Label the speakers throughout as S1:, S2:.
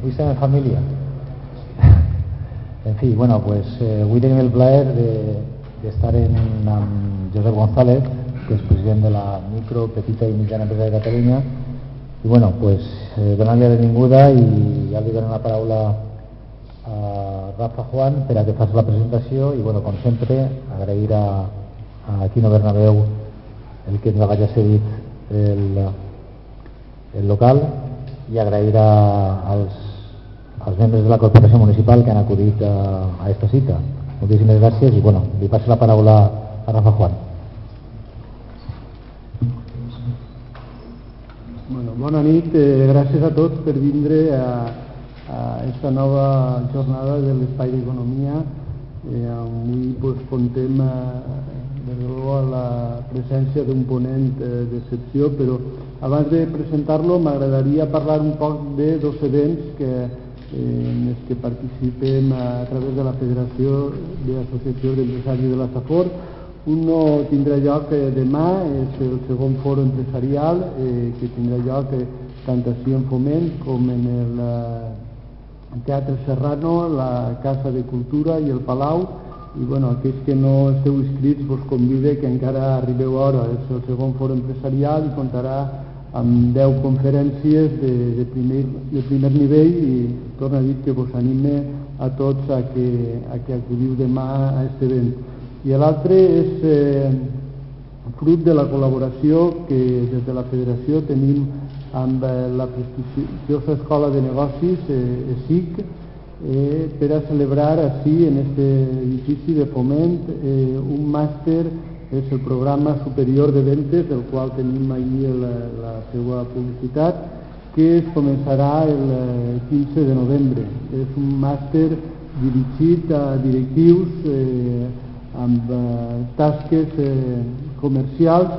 S1: Avui estem en família. En fi, bueno, pues avui tenim el plaer d'estar amb Josep González, que és president de la micro, petita i mitjana empresa de Catalunya. I bueno, pues donar-li la benvinguda i ja li donem la paraula a Rafa Juan per a que faci la presentació i bueno, com sempre, agrair a Quino Bernabéu el que ens hagi cedit el local i agrair als membres de la corporació municipal que han acudit a esta cita. Moltíssimes gràcies i bueno, li passo la paraula a Rafa Juan.
S2: Bueno, bona nit, gràcies a tots per vindre a esta nova jornada de l'Espai d'Economia. Avui pues, contem a la presència d'un ponent d'excepció, però abans de presentar-lo m'agradaria parlar un poc de dos events en els que participem a través de la Federació d'Associacions d'Empresaris de la Safor. Un tindrà lloc demà, és el segon foro empresarial que tindrà lloc tant així en Foment com en el Teatre Serrano, la Casa de Cultura i el Palau. I bueno, aquells que no esteu inscrits vos convide que encara arribeu a hora. És el segon foro empresarial i comptarà amb 10 conferències de primer nivell i torno a dir que vos anime a tots a que acudiu demà a aquest event. I l'altre és fruit de la col·laboració que des de la Federació tenim amb la prestigiosa Escola de Negocis, ESIC, per a celebrar així en aquest edifici de Foment un màster, és el programa superior de ventes, del qual tenim ahir la seva publicitat, que es començarà el 15 de novembre. És un màster dirigit a directius amb tasques comercials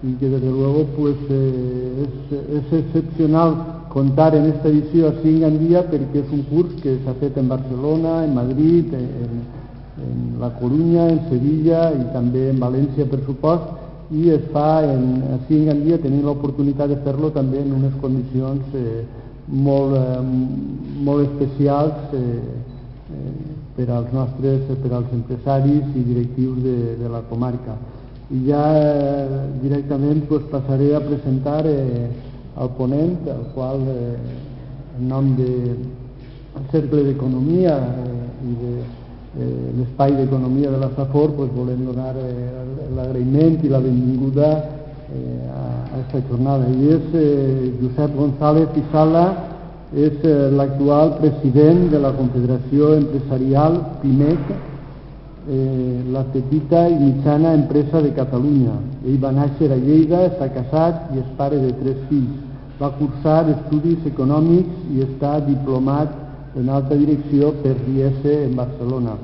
S2: i que desde luego pues, és excepcional contar en esta edició així en Gandia perquè és un curs que s'ha fet en Barcelona, en Madrid, en La Corunya, en Sevilla i també en València per supost, i es fa així en Gandia tenint l'oportunitat de fer-lo també en unes condicions molt especials per als empresaris i directius de la comarca. I ja directament pues, passaré a presentar el ponent, al qual en nom del Cercle d'Economia i de l'Espai d'Economia de la Safor pues, volem donar l'agraïment i la benvinguda a aquesta jornada. I és Josep González i Sala, és l'actual president de la Confederació Empresarial PIMEC, la petita i mitjana empresa de Catalunya. Ell va néixer a Lleida, està casat i és pare de 3 fills. Va cursar estudis econòmics i està diplomat en alta direcció per RIESE en Barcelona.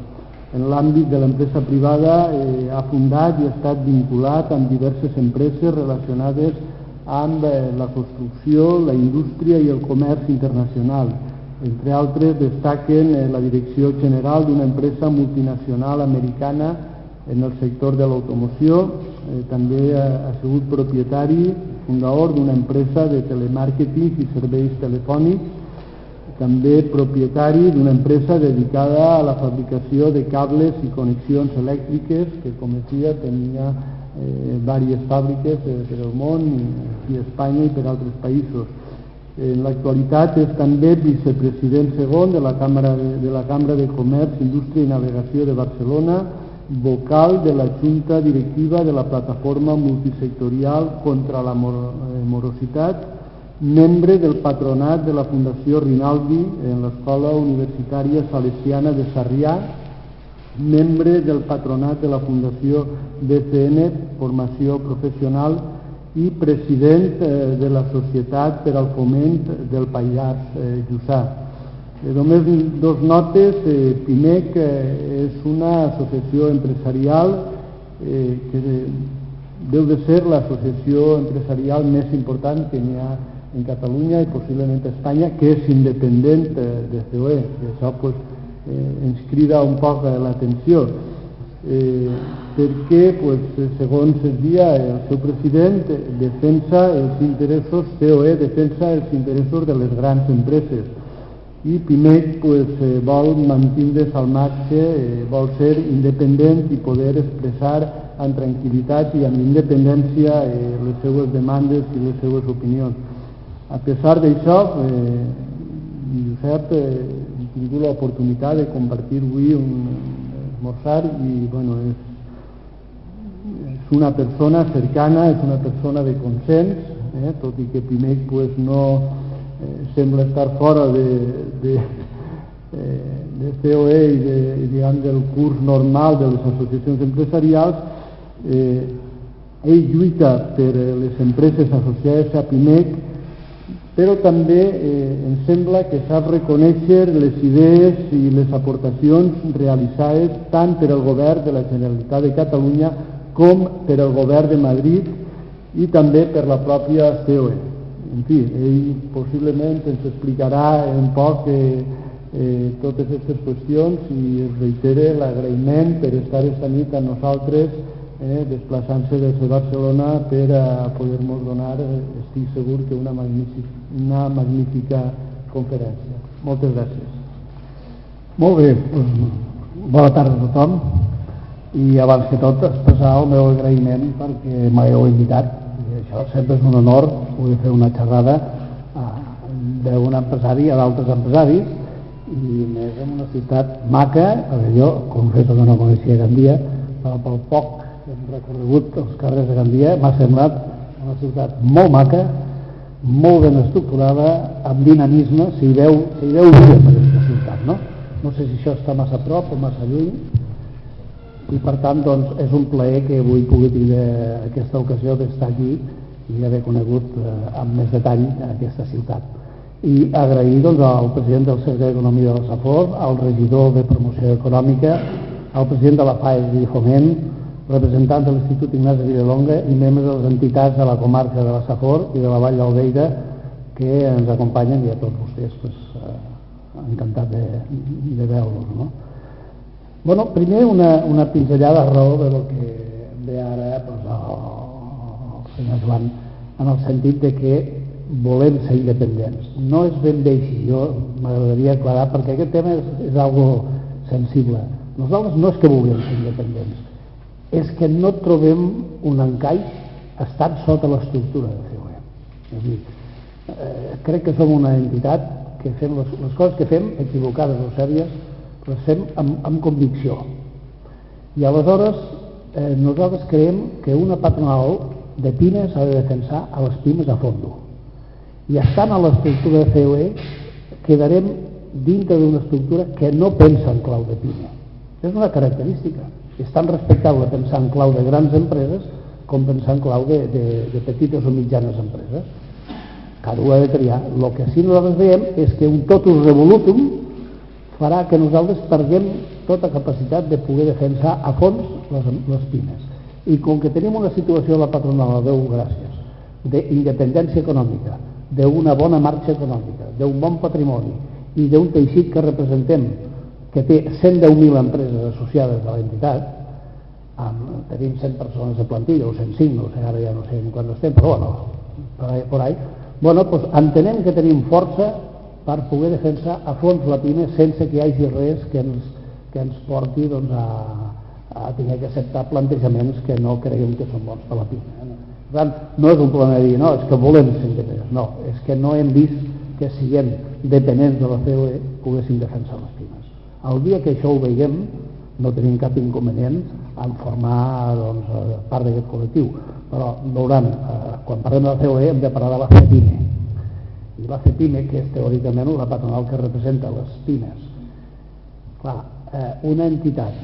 S2: En l'àmbit de l'empresa privada ha fundat i ha estat vinculat amb diverses empreses relacionades amb la construcció, la indústria i el comerç internacional. Entre altres destaquen la direcció general d'una empresa multinacional americana en el sector de l'automoció. També ha sigut propietari, fundador d'una empresa de telemàrqueting i serveis telefònics. També propietari d'una empresa dedicada a la fabricació de cables i connexions elèctriques, que com decía tenia diverses fàbriques per el món, i a Espanya i per altres països. En l'actualitat és també vicepresident segon de la Cambra de Comerç, Indústria i Navegació de Barcelona, vocal de la Junta Directiva de la Plataforma Multisectorial contra la Morositat, membre del patronat de la Fundació Rinaldi en l'Escola Universitària Salesiana de Sarrià, membre del patronat de la Fundació DCN, Formació Professional, i president de la Societat per al Foment del Pallars Jussà. Només 2 notes. PIMEC és una associació empresarial que deu de ser l'associació empresarial més important que n'hi ha en Catalunya i possiblement a Espanya, que és independent de COE. Això pues, ens crida un poc l'atenció. Perquè, pues, segons es dia el seu president, defensa els interessos, COE defensa els interessos de les grans empreses. i Pimec vol mantindre's al marge, vol ser independent i poder expressar amb tranquil·litat i amb independència les seues demandes i les seues opinions. A pesar d'això, Josep, he tingut l'oportunitat de compartir avui un esmorzar i bueno, és una persona cercana, és una persona de consens, tot i que Pimec no sembla estar fora de COE i del curs normal de les associacions empresarials. Ell lluita per les empreses associades a Pimec, però també em sembla que sap reconèixer les idees i les aportacions realitzades tant per el govern de la Generalitat de Catalunya com per el govern de Madrid i també per la pròpia COE. En fi, ell possiblement ens explicarà un poc totes aquestes qüestions i es reitere l'agraïment per estar esta nit amb nosaltres desplaçant-se des de Barcelona per a poder-nos donar, estic segur que una magnífica conferència. Moltes gràcies.
S3: Molt bé, bona tarda a tothom i abans que tot expressar el meu agraïment perquè m'heu invitat i això sempre és un honor poder fer una xerrada d'un empresari a d'altres empresaris i més en una ciutat maca, perquè jo confesso que no coneixia Gandia, però pel poc que hem recorregut els carrers de Gandia m'ha semblat una ciutat molt maca, molt ben estructurada, amb dinamisme, s'hi veu vida per aquesta ciutat, no? No sé si això està massa a prop o massa lluny, i per tant doncs, és un plaer que avui pugui tindre aquesta ocasió d'estar aquí i haver conegut amb més detall aquesta ciutat. I agrair doncs, al president del Cercle d'Economia de la Safor, al regidor de Promoció Econòmica, al president de la FAES i Foment, representants de l'Institut Ignasi Villalonga i membres de les entitats de la comarca de la Safor i de la Vall d'Albeida que ens acompanyen i a tots vostès encantat de veure'ls. No? Bueno, primer una pinzellada a raó de lo que ve ara el senyor Joan, en el sentit de que volem ser independents. No és ben bé així, jo m'agradaria aclarar perquè aquest tema és algo sensible. Nosaltres no és que vulguem ser independents, és que no trobem un encaix estant sota l'estructura de COE. És a dir, crec que som una entitat que fem les coses que fem, equivocades o sèries, les fem amb convicció. I aleshores nosaltres creiem que una patronal de pimes ha de defensar a les pimes a fondo. I estant a l'estructura de COE quedarem dintre d'una estructura que no pensa en clau de pime. És una característica. És tan respectable pensar en clau de grans empreses com pensar en clau de petites o mitjanes empreses. Cada un ha de triar. El que sí nosaltres veiem és que un totus revolutum farà que nosaltres perdem tota capacitat de poder defensar a fons les pimes. I com que tenim una situació a la patronal, a Déu gràcies, d'independència econòmica, d'una bona marxa econòmica, d'un bon patrimoni i d'un teixit que representem que té 110.000 empreses associades a l'entitat, tenim 100 persones de plantilla o 105, no sé, ara ja no sé en quant estem, però bueno, por ahí, bueno, doncs entenem que tenim força per poder defensar a fons la pime sense que hi hagi res que ens porti doncs, a tenir que acceptar plantejaments que no creiem que són bons per la pime. Per tant, no és un problema de dir, no, és que volem ser independents, no, és que no hem vist que siguem dependents de la COE poguéssim defensar les pimes. El dia que això ho veiem, no tenim cap inconvenient en formar part d'aquest col·lectiu, però veuran, quan parlem de la COE hem de parlar de la CEPIME, i la CEPIME, que és teòricament la patronal que representa les pimes. Clar, una entitat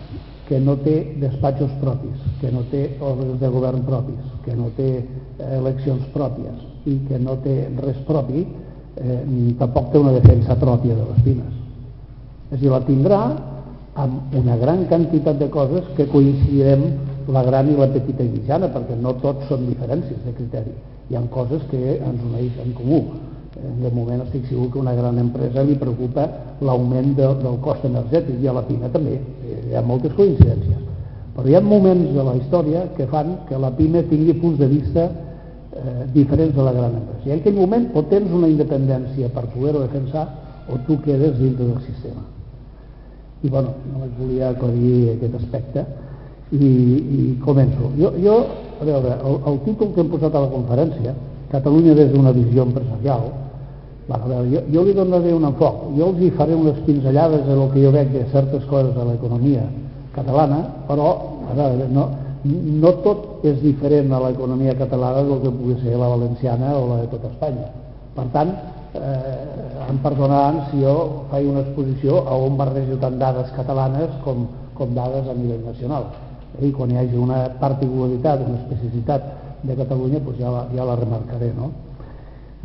S3: que no té despatxos propis, que no té òrgans de govern propis, que no té eleccions pròpies i que no té res propi, tampoc té una defensa pròpia de les pimes. És a dir, la tindrà amb una gran quantitat de coses que coincidirem la gran i la petita i mitjana, perquè no tots són diferències de criteri. Hi ha coses que ens uneix en comú. De moment estic segur que una gran empresa li preocupa l'augment del cost energètic i a la PIME també. Hi ha moltes coincidències. Però hi ha moments de la història que fan que la PIME tingui punts de vista diferents de la gran empresa. I en aquell moment o tens una independència per poder-ho defensar o tu quedes dintre del sistema. I bueno, només volia aclarir aquest aspecte i començo. Jo a veure, el títol que hem posat a la conferència, Catalunya des d'una visió empresarial, a veure, jo li donaré un enfoc. Jo els hi faré unes pinzellades de lo que jo veig de certes coses de l'economia catalana, però a veure, no tot és diferent a l'economia catalana del que pugui ser la valenciana o la de tota Espanya. Per tant, em perdonaran si jo faig una exposició on barrejo tant dades catalanes com dades a nivell nacional. I quan hi hagi una particularitat, una especificitat de Catalunya, doncs ja la remarcaré, no?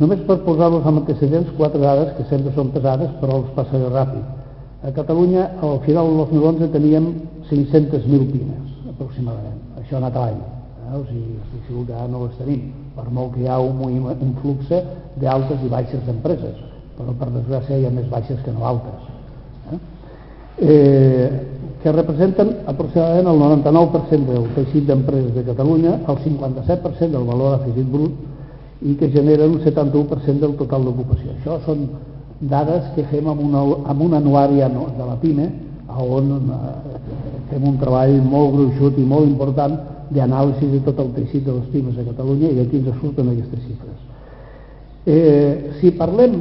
S3: Només per posar-los amb antecedents, 4 dades que sempre són pesades, però els passaré ràpid. A Catalunya, al final del 2011, teníem 500.000 pimes, aproximadament. Això ha anat a l'any. O sigui, estic segur que ara no les tenim, per molt que hi ha un flux d'altes i baixes d'empreses, però per desgràcia hi ha més baixes que no altes. Que representen aproximadament el 99% del teixit d'empreses de Catalunya, el 57% del valor afegit brut i que generen un 71% del total d'ocupació. Això són dades que fem amb una anuari de la PIME, on fem un treball molt gruixut i molt important d'anàlisi de tot el teixit de les pimes a Catalunya i aquí ens surten aquestes xifres. Si parlem,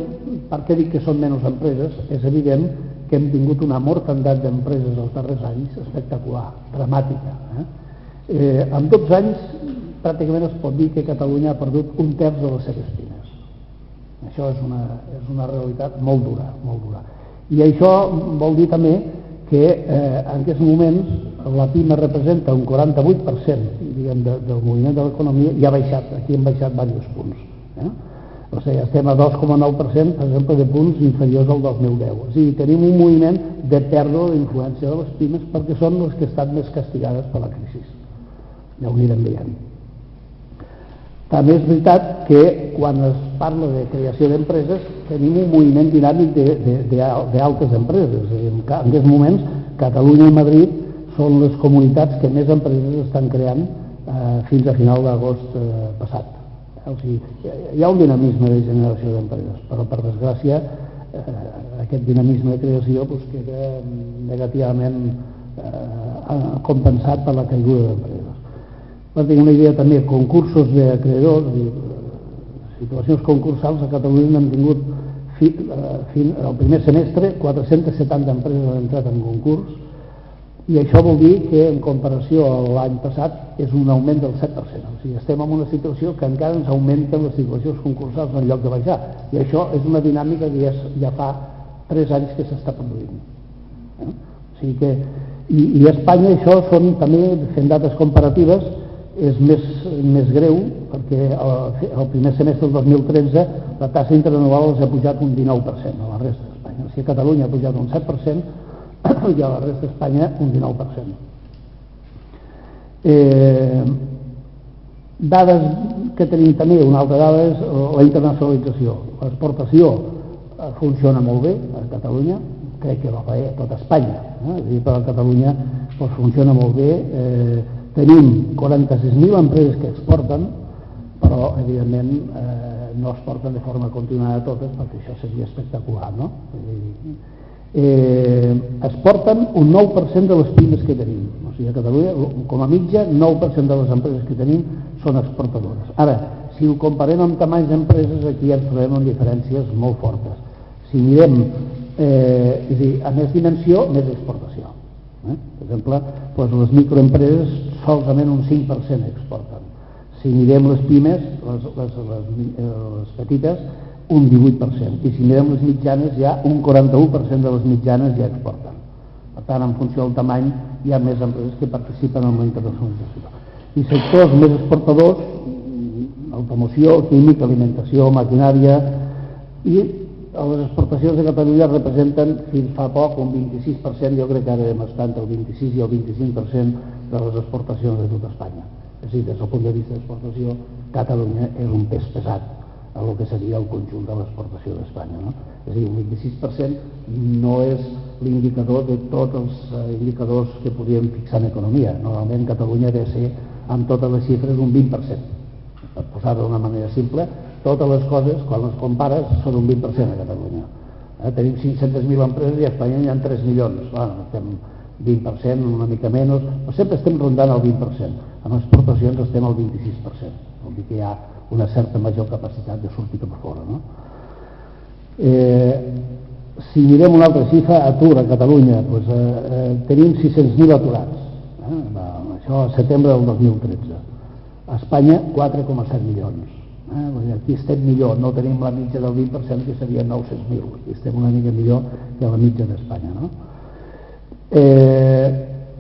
S3: per què dic que són menys empreses, és evident que hem tingut una mortandat d'empreses els darrers anys espectacular, dramàtica. En 12 anys pràcticament es pot dir que Catalunya ha perdut 1/3 de les seves pimes. Això és una realitat molt dura, molt dura. I això vol dir també que en aquests moments la PIME representa un 48% del moviment de l'economia i ha baixat, aquí hem baixat diversos punts. O sigui, estem a 2,9%, per exemple, de punts inferiors al 2010. O sigui, tenim un moviment de pèrdua d'influència de les pimes perquè són les que estan més castigades per la crisi. Ja ho anirem veient. També és veritat que quan es parla de creació d'empreses tenim un moviment dinàmic d'altes empreses. En aquests moments, Catalunya i Madrid són les comunitats que més empreses estan creant fins a final d'agost passat. O sigui, hi ha un dinamisme de generació d'empreses, però per desgràcia aquest dinamisme de creació queda negativament compensat per la caiguda d'empreses. Per tenir una idea també, concursos de creadors, situacions concursals a Catalunya n'hem tingut el primer semestre 470 empreses han entrat en concurs i això vol dir que en comparació a l'any passat és un augment del 7%. O sigui, estem en una situació que encara ens augmenten les situacions concursals en lloc de baixar i això és una dinàmica que ja fa 3 anys que s'està produint. O sigui que, i a Espanya això són també, fent dates comparatives, és més greu perquè el primer semestre del 2013 la taxa interanual ha pujat un 19% a la resta d'Espanya. O sigui, a Catalunya ha pujat un 7% i a la resta d'Espanya un 19%. Dades que tenim també, una altra dada és la internacionalització. L'exportació funciona molt bé a Catalunya, crec que va bé a tota Espanya, és a dir, per a Catalunya funciona molt bé. Tenim 46.000 empreses que exporten, però evidentment no exporten de forma continuada totes perquè això seria espectacular, no? Exporten un 9% de les pimes que tenim. O sigui, a Catalunya, com a mitja, 9% de les empreses que tenim són exportadores. Ara, si ho comparem amb tamanys d'empreses, aquí ens trobem amb diferències molt fortes. Si mirem, és a dir, a més dimensió, més exportació. Per exemple, les microempreses solament un 5% exporten. Si mirem les pimes, les petites, un 18%. I si mirem les mitjanes, ja un 41% de les mitjanes ja exporten. Per tant, en funció del tamany, hi ha més empreses que participen en la internacionalització. I sectors més exportadors, automoció, química, alimentació, maquinària, i les exportacions de Catalunya representen fins fa poc un 26%, jo crec que ara hem estat el 26 i el 25% de les exportacions de tota Espanya. És a dir, des del punt de vista d'exportació, Catalunya és un pes pesat a el que seria el conjunt de l'exportació d'Espanya. No? És a dir, un 26% no és l'indicador de tots els indicadors que podríem fixar en economia. Normalment Catalunya ha de ser, amb totes les xifres, un 20%. Per posar-ho d'una manera simple, totes les coses, quan les compares, són un 20% a Catalunya. Tenim 500.000 empreses i a Espanya hi ha 3 milions. Estem 20%, una mica menys, però sempre estem rondant el 20%. En exportacions estem al 26%. Vol dir que hi ha una certa major capacitat de sortir cap a fora. No? Si mirem una altra xifra, atur a Catalunya, doncs, tenim 600.000 aturats. Això a setembre del 2013. A Espanya, 4,7 milions. Aquí estem millor, no tenim la mitja del 20%, que seria 900.000. Aquí estem una mica millor que la mitja d'Espanya. No?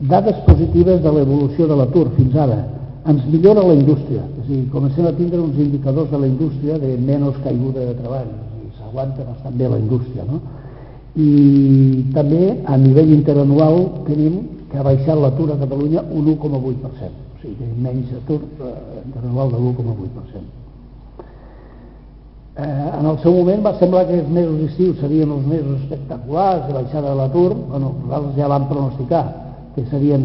S3: Dades positives de l'evolució de l'atur fins ara. Ens millora la indústria, és a dir, comencem a tindre uns indicadors de la indústria de menys caiguda de treball, i s'aguanta bastant bé la indústria, no? I també a nivell interanual tenim que ha baixat l'atur a Catalunya un 1,8%, o sigui, tenim menys atur interanual de l'1,8%. En el seu moment va semblar que els mesos d'estiu serien els mesos espectaculars de baixada de l'atur. Nosaltres ja vam pronosticar que seria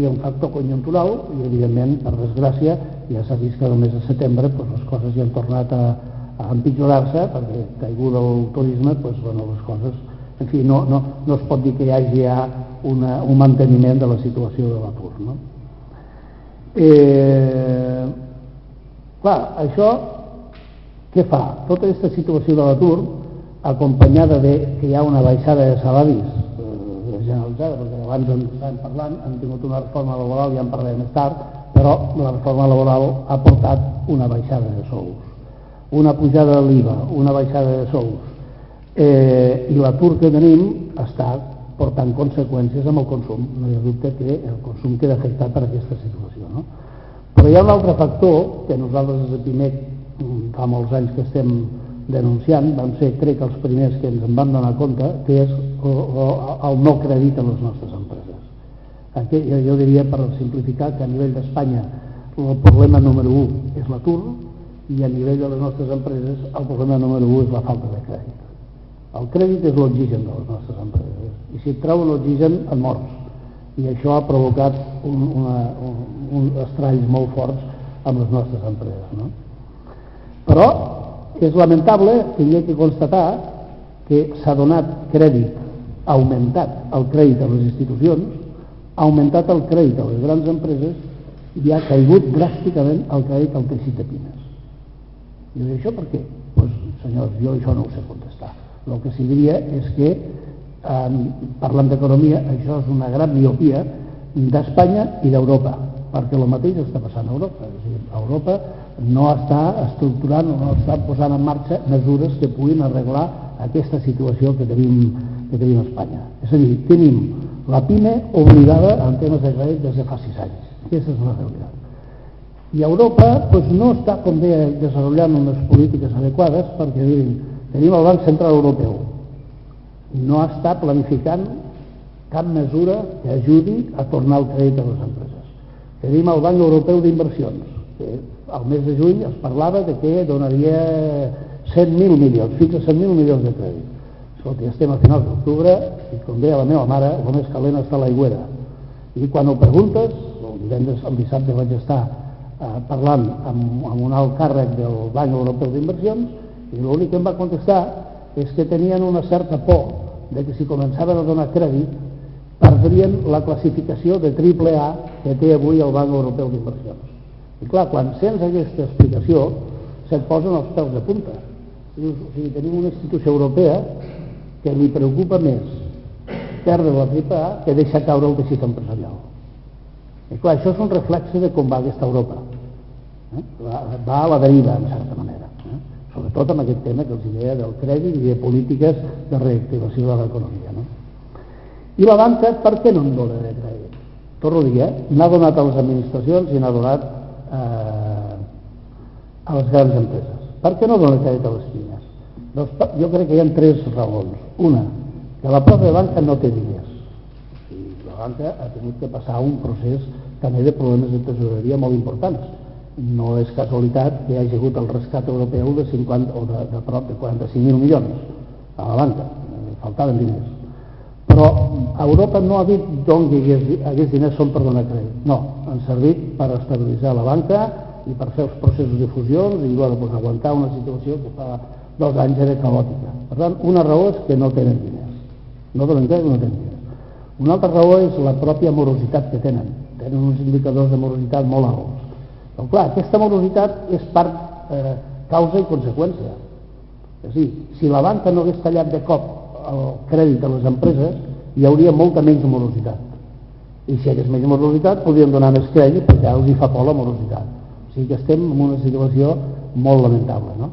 S3: un factor conjuntural i, evidentment, per desgràcia, ja s'ha vist que el mes de setembre les coses ja han tornat a empitjorar-se, perquè caiguda el turisme, les coses... En fi, no es pot dir que hi hagi ja un manteniment de la situació de l'atur. No? Clar, això què fa? Tota aquesta situació de l'atur, acompanyada de que hi ha una baixada de salaris generalitzada, perquè abans en estàvem parlant, hem tingut una reforma laboral, ja en parlarem més tard, però la reforma laboral ha portat una baixada de sous, una pujada de l'IVA, una baixada de sous, i l'atur que tenim està portant conseqüències amb el consum. No hi ha dubte que el consum queda afectat per aquesta situació. No? Però hi ha un altre factor que nosaltres des de PIMEC fa molts anys que estem denunciant, vam ser, crec, els primers que ens en vam donar compte, que és el no crèdit a les nostres empreses. Jo diria, per simplificar, que a nivell d'Espanya el problema número 1 és l'atur i a nivell de les nostres empreses el problema número 1 és la falta de crèdit. El crèdit és l'oxigen de les nostres empreses i si et treuen l'oxigen et mors, i això ha provocat uns estralls molt forts amb les nostres empreses. No? Però és lamentable que hi ha que constatar que s'ha donat crèdit, ha augmentat el crèdit a les institucions, ha augmentat el crèdit a les grans empreses i ha caigut dràsticament el crèdit al teixit de pimes. I dic, això per què? Doncs, senyors, jo això no ho sé contestar. El que sí diria és que, parlant d'economia, això és una gran miopia d'Espanya i d'Europa, perquè el mateix està passant a Europa. És a dir, Europa no està estructurant o no està posant en marxa mesures que puguin arreglar aquesta situació que tenim a Espanya. És a dir, tenim la PIME obligada en temes de crèdit des de fa 6 anys. Aquesta és la realitat. I Europa no està, com deia, desenvolupant unes polítiques adequades perquè, mirin, tenim el Banc Central Europeu. No està planificant cap mesura que ajudi a tornar el crèdit a les empreses. Tenim el Banc Europeu d'Inversions, que al mes de juny es parlava de que donaria 100.000 milions, fins a 100.000 milions de crèdit. Escolta, estem a finals d'octubre i, com deia la meva mare, el més calent està a l'aigüera. I quan ho preguntes, el dissabte vaig estar parlant amb un alt càrrec del Banc Europeu d'Inversions i l'únic que em va contestar és que tenien una certa por de que si començaven a donar crèdit perdrien la classificació de AAA que té avui el Banc Europeu d'Inversions. I clar, quan sents aquesta explicació se't posen els pèls de punta. O sigui, tenim una institució europea que li preocupa més perdre la AAA que deixar caure el teixit empresarial. I clar, això és un reflexe de com va aquesta Europa. Va a la deriva, en certa manera. Sobretot amb aquest tema que els deia del crèdit i de polítiques de reactivació de l'economia. No? I la banca, per què no en dona de crèdit? Torno a dir, n'ha donat a les administracions i n'ha donat a les grans empreses. Per què no dona crèdit a les pimes? Doncs jo crec que hi ha 3 raons. Una, que la pròpia banca no té diners. La banca ha tingut que passar un procés també de problemes de tesoreria molt importants. No és casualitat que hi hagi hagut el rescat europeu de 50 o de prop de 45.000 milions a la banca. Faltaven diners. Però Europa no ha dit d'on aquests diners són per donar crèdit. No, han servit per estabilitzar la banca i per fer els processos de fusions i aguantar una situació que fa 2 anys era caòtica. Per tant, una raó és que no tenen diners. No donen crèdit, no tenen diners. Una altra raó és la pròpia morositat que tenen. Tenen uns indicadors de morositat molt alts. Però clar, aquesta morositat és part causa i conseqüència. És a dir, si la banca no hagués tallat de cop el crèdit a les empreses, hi hauria molta menys morositat. I si hi hagués menys morositat, podríem donar més crèdit perquè els hi fa por la morositat. O sigui que estem en una situació molt lamentable, no?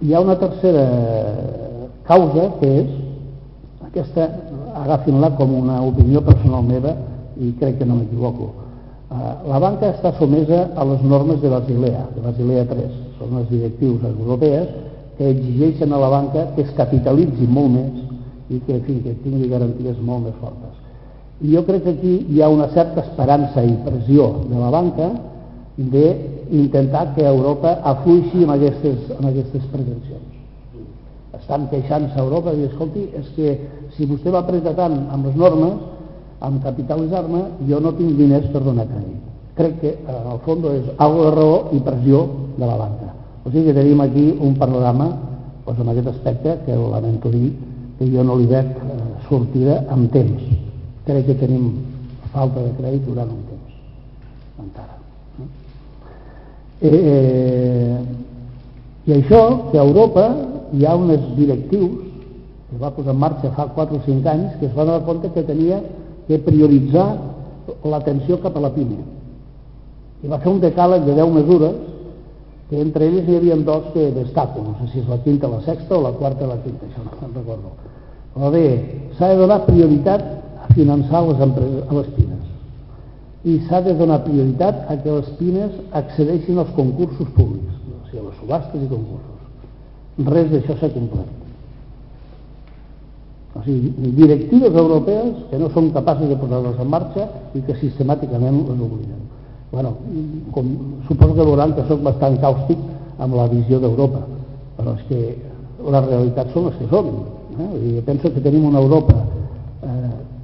S3: Hi ha una tercera causa que és, aquesta, agafin-la com una opinió personal meva i crec que no m'equivoco. La banca està sotmesa a les normes de Basilea 3, són les directius europees que exigeixen a la banca que es capitalitzi molt més i que, en fi, que tingui garanties molt més fortes. I jo crec que aquí hi ha una certa esperança i pressió de la banca d'intentar que Europa afluixi en aquestes pretensions. Estan queixant-se a Europa i dir, escolti, és que si vostè va apretar tant amb les normes, amb capitalitzar-me, jo no tinc diners per donar crèdit. Crec que, en el fons, és algo de raó i pressió de la banca. O sigui que tenim aquí un panorama, doncs, en aquest aspecte, que lamento dir, que jo no li veig sortida amb temps. Crec que tenim falta de crèdit durant un temps, encara. I això, que a Europa hi ha uns directius que va posar en marxa fa 4 o 5 anys que es van donar compte que tenia que prioritzar l'atenció cap a la PIME. I va fer un decàleg de 10 mesures que entre elles hi havia 2 que destaco, no sé si és la quinta, la sexta o la quarta o la quinta, això no me'n recordo. Però bé, s'ha de donar prioritat a finançar les empreses, a les pimes. I s'ha de donar prioritat a que les pimes accedeixin als concursos públics, o sigui, a les subhastes i concursos. Res d'això s'ha complert. O sigui, directives europees que no són capaces de posar-les en marxa i que sistemàticament les obliden. Bueno, suposo que veuran que soc bastant càustic amb la visió d'Europa, però és que les realitats són les que són. Jo penso que tenim una Europa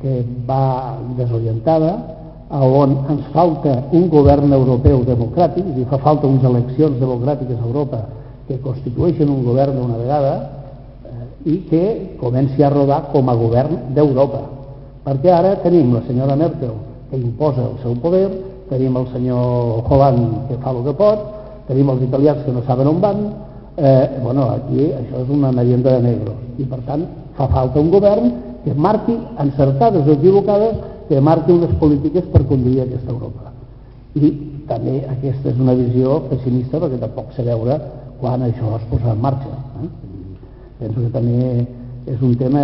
S3: que va desorientada, on ens falta un govern europeu democràtic, i fa falta unes eleccions democràtiques a Europa que constitueixen un govern d'una vegada i que comenci a rodar com a govern d'Europa. Perquè ara tenim la senyora Merkel que imposa el seu poder, tenim el senyor Hollande que fa el que pot, tenim els italians que no saben on van, aquí això és una merienda de negros i per tant fa falta un govern que marqui, encertades o equivocades, que marqui unes polítiques per conduir aquesta Europa. I també aquesta és una visió pessimista perquè tampoc sé veure quan això es posarà en marxa. Penso que també és un tema...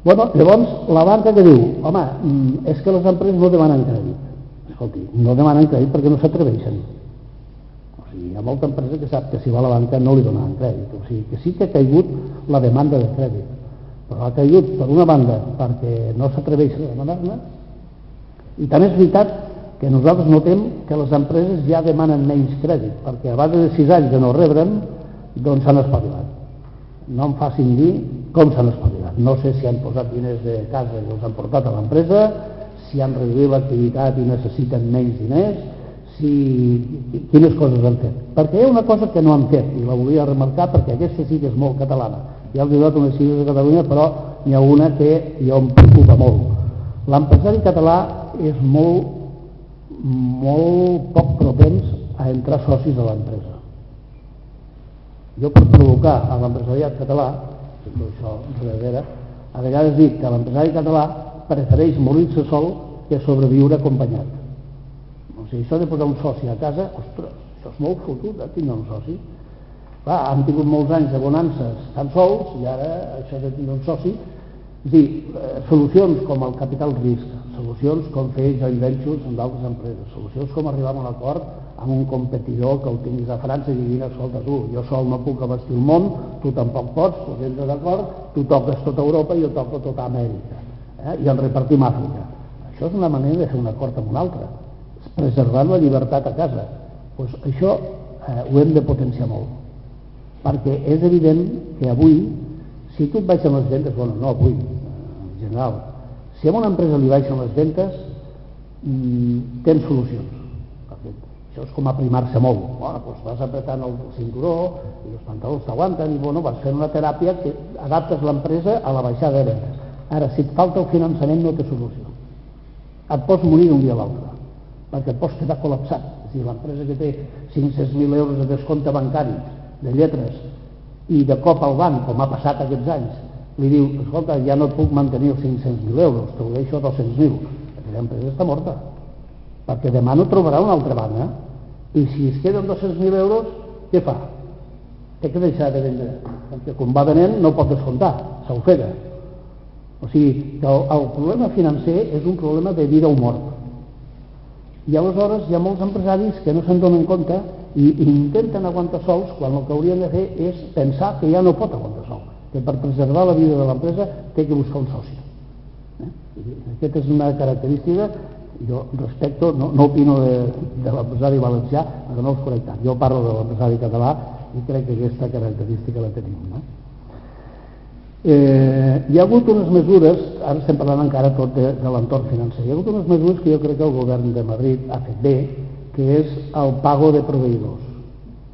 S3: Llavors, la banca que diu, home, és que les empreses no demanen crèdit. Escolti, no demanen crèdit perquè no s'atreveixen. O sigui, hi ha molta empresa que sap que si va a la banca no li donaran crèdit. O sigui, que sí que ha caigut la demanda de crèdit, però ha caigut per una banda perquè no s'atreveixen a demanar-ne, i també és veritat que nosaltres notem que les empreses ja demanen menys crèdit, perquè a base de 6 anys de no rebre'n, doncs s'han espavilat. No em facin dir com s'han espavilat. No sé si han posat diners de casa i els han portat a l'empresa, si han reduït l'activitat i necessiten menys diners, quines coses han fet. Perquè hi ha una cosa que no han fet, i la volia remarcar perquè aquesta sí que és molt catalana. Ja els he donat unes xifres de Catalunya, però n'hi ha una que jo em preocupa molt. L'empresari català és molt poc propens a entrar socis a l'empresa. Jo per provocar a l'empresariat català, això darrere, a vegades dic que l'empresari català prefereix morir-se sol que sobreviure acompanyat. O sigui, això de posar un soci a casa, ostres, això és molt fotut, tindre un soci. Clar, han tingut molts anys de bonances tan sols i ara això de tindre un soci, és a dir, solucions com el capital risc, solucions com fer joint ventures en d'altres empreses, solucions com arribar a un acord amb un competidor que el tinguis a França i diguin, escolta tu, jo sol no puc abastir el món, tu tampoc pots, doncs entres d'acord, tu toques tota Europa i jo toco tota Amèrica, i el repartim a Àfrica. Això és una manera de fer un acord amb un altre, preservant la llibertat a casa. Doncs això ho hem de potenciar molt, perquè és evident que avui, si tu et baixen les ventes, bueno, no avui, en general, si a una empresa li baixen les ventes, tens solucions. Això és com aprimar-se molt. Bueno, doncs vas apretant el cinturó i els pantalons t'aguanten i bueno, vas fent una teràpia que adaptes l'empresa a la baixada de vendes. Ara, si et falta el finançament no té solució. Et pots morir d'un dia a l'altre, perquè et pots quedar col·lapsat. És a dir, l'empresa que té 500.000 euros de descompte bancari, de lletres, i de cop al banc, com ha passat aquests anys, li diu, escolta, ja no et puc mantenir els 500.000 euros, t'ho deixo a 200.000. Aquella empresa està morta, perquè demà no trobarà una altra banca, i si es queden 200.000 euros, què fa? Té que deixar de vendre, perquè quan va venent no pot descomptar, s'ofega. O sigui, que el problema financer és un problema de vida o mort. I aleshores hi ha molts empresaris que no se'n donen compte i intenten aguantar sols quan el que haurien de fer és pensar que ja no pot aguantar sol, que per preservar la vida de l'empresa té que buscar un soci. Aquesta és una característica, jo respecto, no opino de l'empresari valencià, perquè no els conec tant. Jo parlo de l'empresari català i crec que aquesta característica la tenim. No? Hi ha hagut unes mesures, ara estem parlant encara tot de l'entorn financer, hi ha hagut unes mesures que jo crec que el govern de Madrid ha fet bé, que és el pago de proveïdors.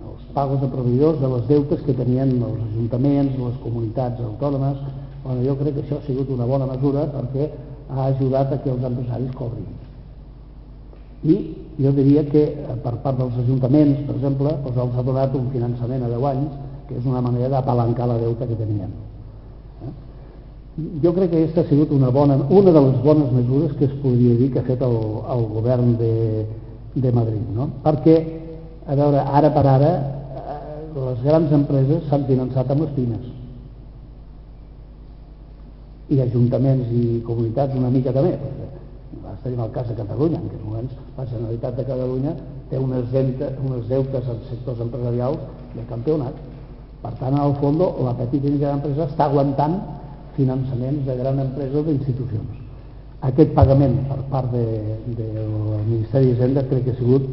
S3: Els pagos de proveïdors de les deutes que tenien els ajuntaments, les comunitats autònomes. Bueno, jo crec que això ha sigut una bona mesura perquè ha ajudat a que els empresaris cobrin. I jo diria que per part dels ajuntaments, per exemple, doncs els ha donat un finançament a 10 anys, que és una manera d'apalancar la deuta que tenien. Jo crec que aquesta ha sigut una de les bones mesures que es podria dir que ha fet el govern de Madrid, no? Perquè, a veure, ara per ara, les grans empreses s'han finançat amb les pimes. I ajuntaments i comunitats una mica també, perquè tenim el cas de Catalunya, en aquests moments la Generalitat de Catalunya té unes deutes en sectors empresarials de campionat. Per tant, en el fons, la petita i mitjana empresa està aguantant finançaments de gran empresa o d'institucions. Aquest pagament per part del Ministeri d'Hisenda crec que ha sigut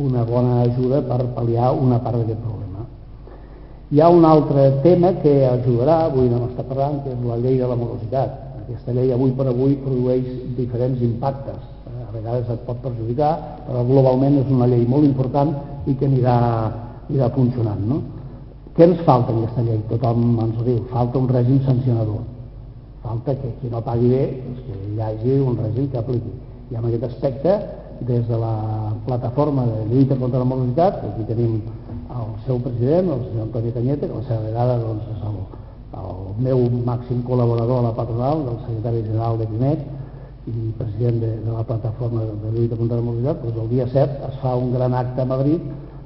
S3: una bona ajuda per pal·liar una part d'aquest problema. Hi ha un altre tema que ajudarà, avui no n'està parlant, que és la llei de la morositat. Aquesta llei avui per avui produeix diferents impactes. A vegades et pot perjudicar, però globalment és una llei molt important i que anirà funcionant. No? Què ens falta en aquesta llei? Tothom ens ho diu, falta un règim sancionador. Falta que qui no pagui bé, doncs que hi hagi un règim que apliqui. I en aquest aspecte, des de la plataforma de lluita contra la morositat, aquí tenim el seu president, el senyor Antoni Cañete, que la seva vegada doncs, és el meu màxim col·laborador a la patronal, del secretari general de PIMEC i president de la plataforma de lluita contra la morositat. Doncs el dia 7 es fa un gran acte a Madrid,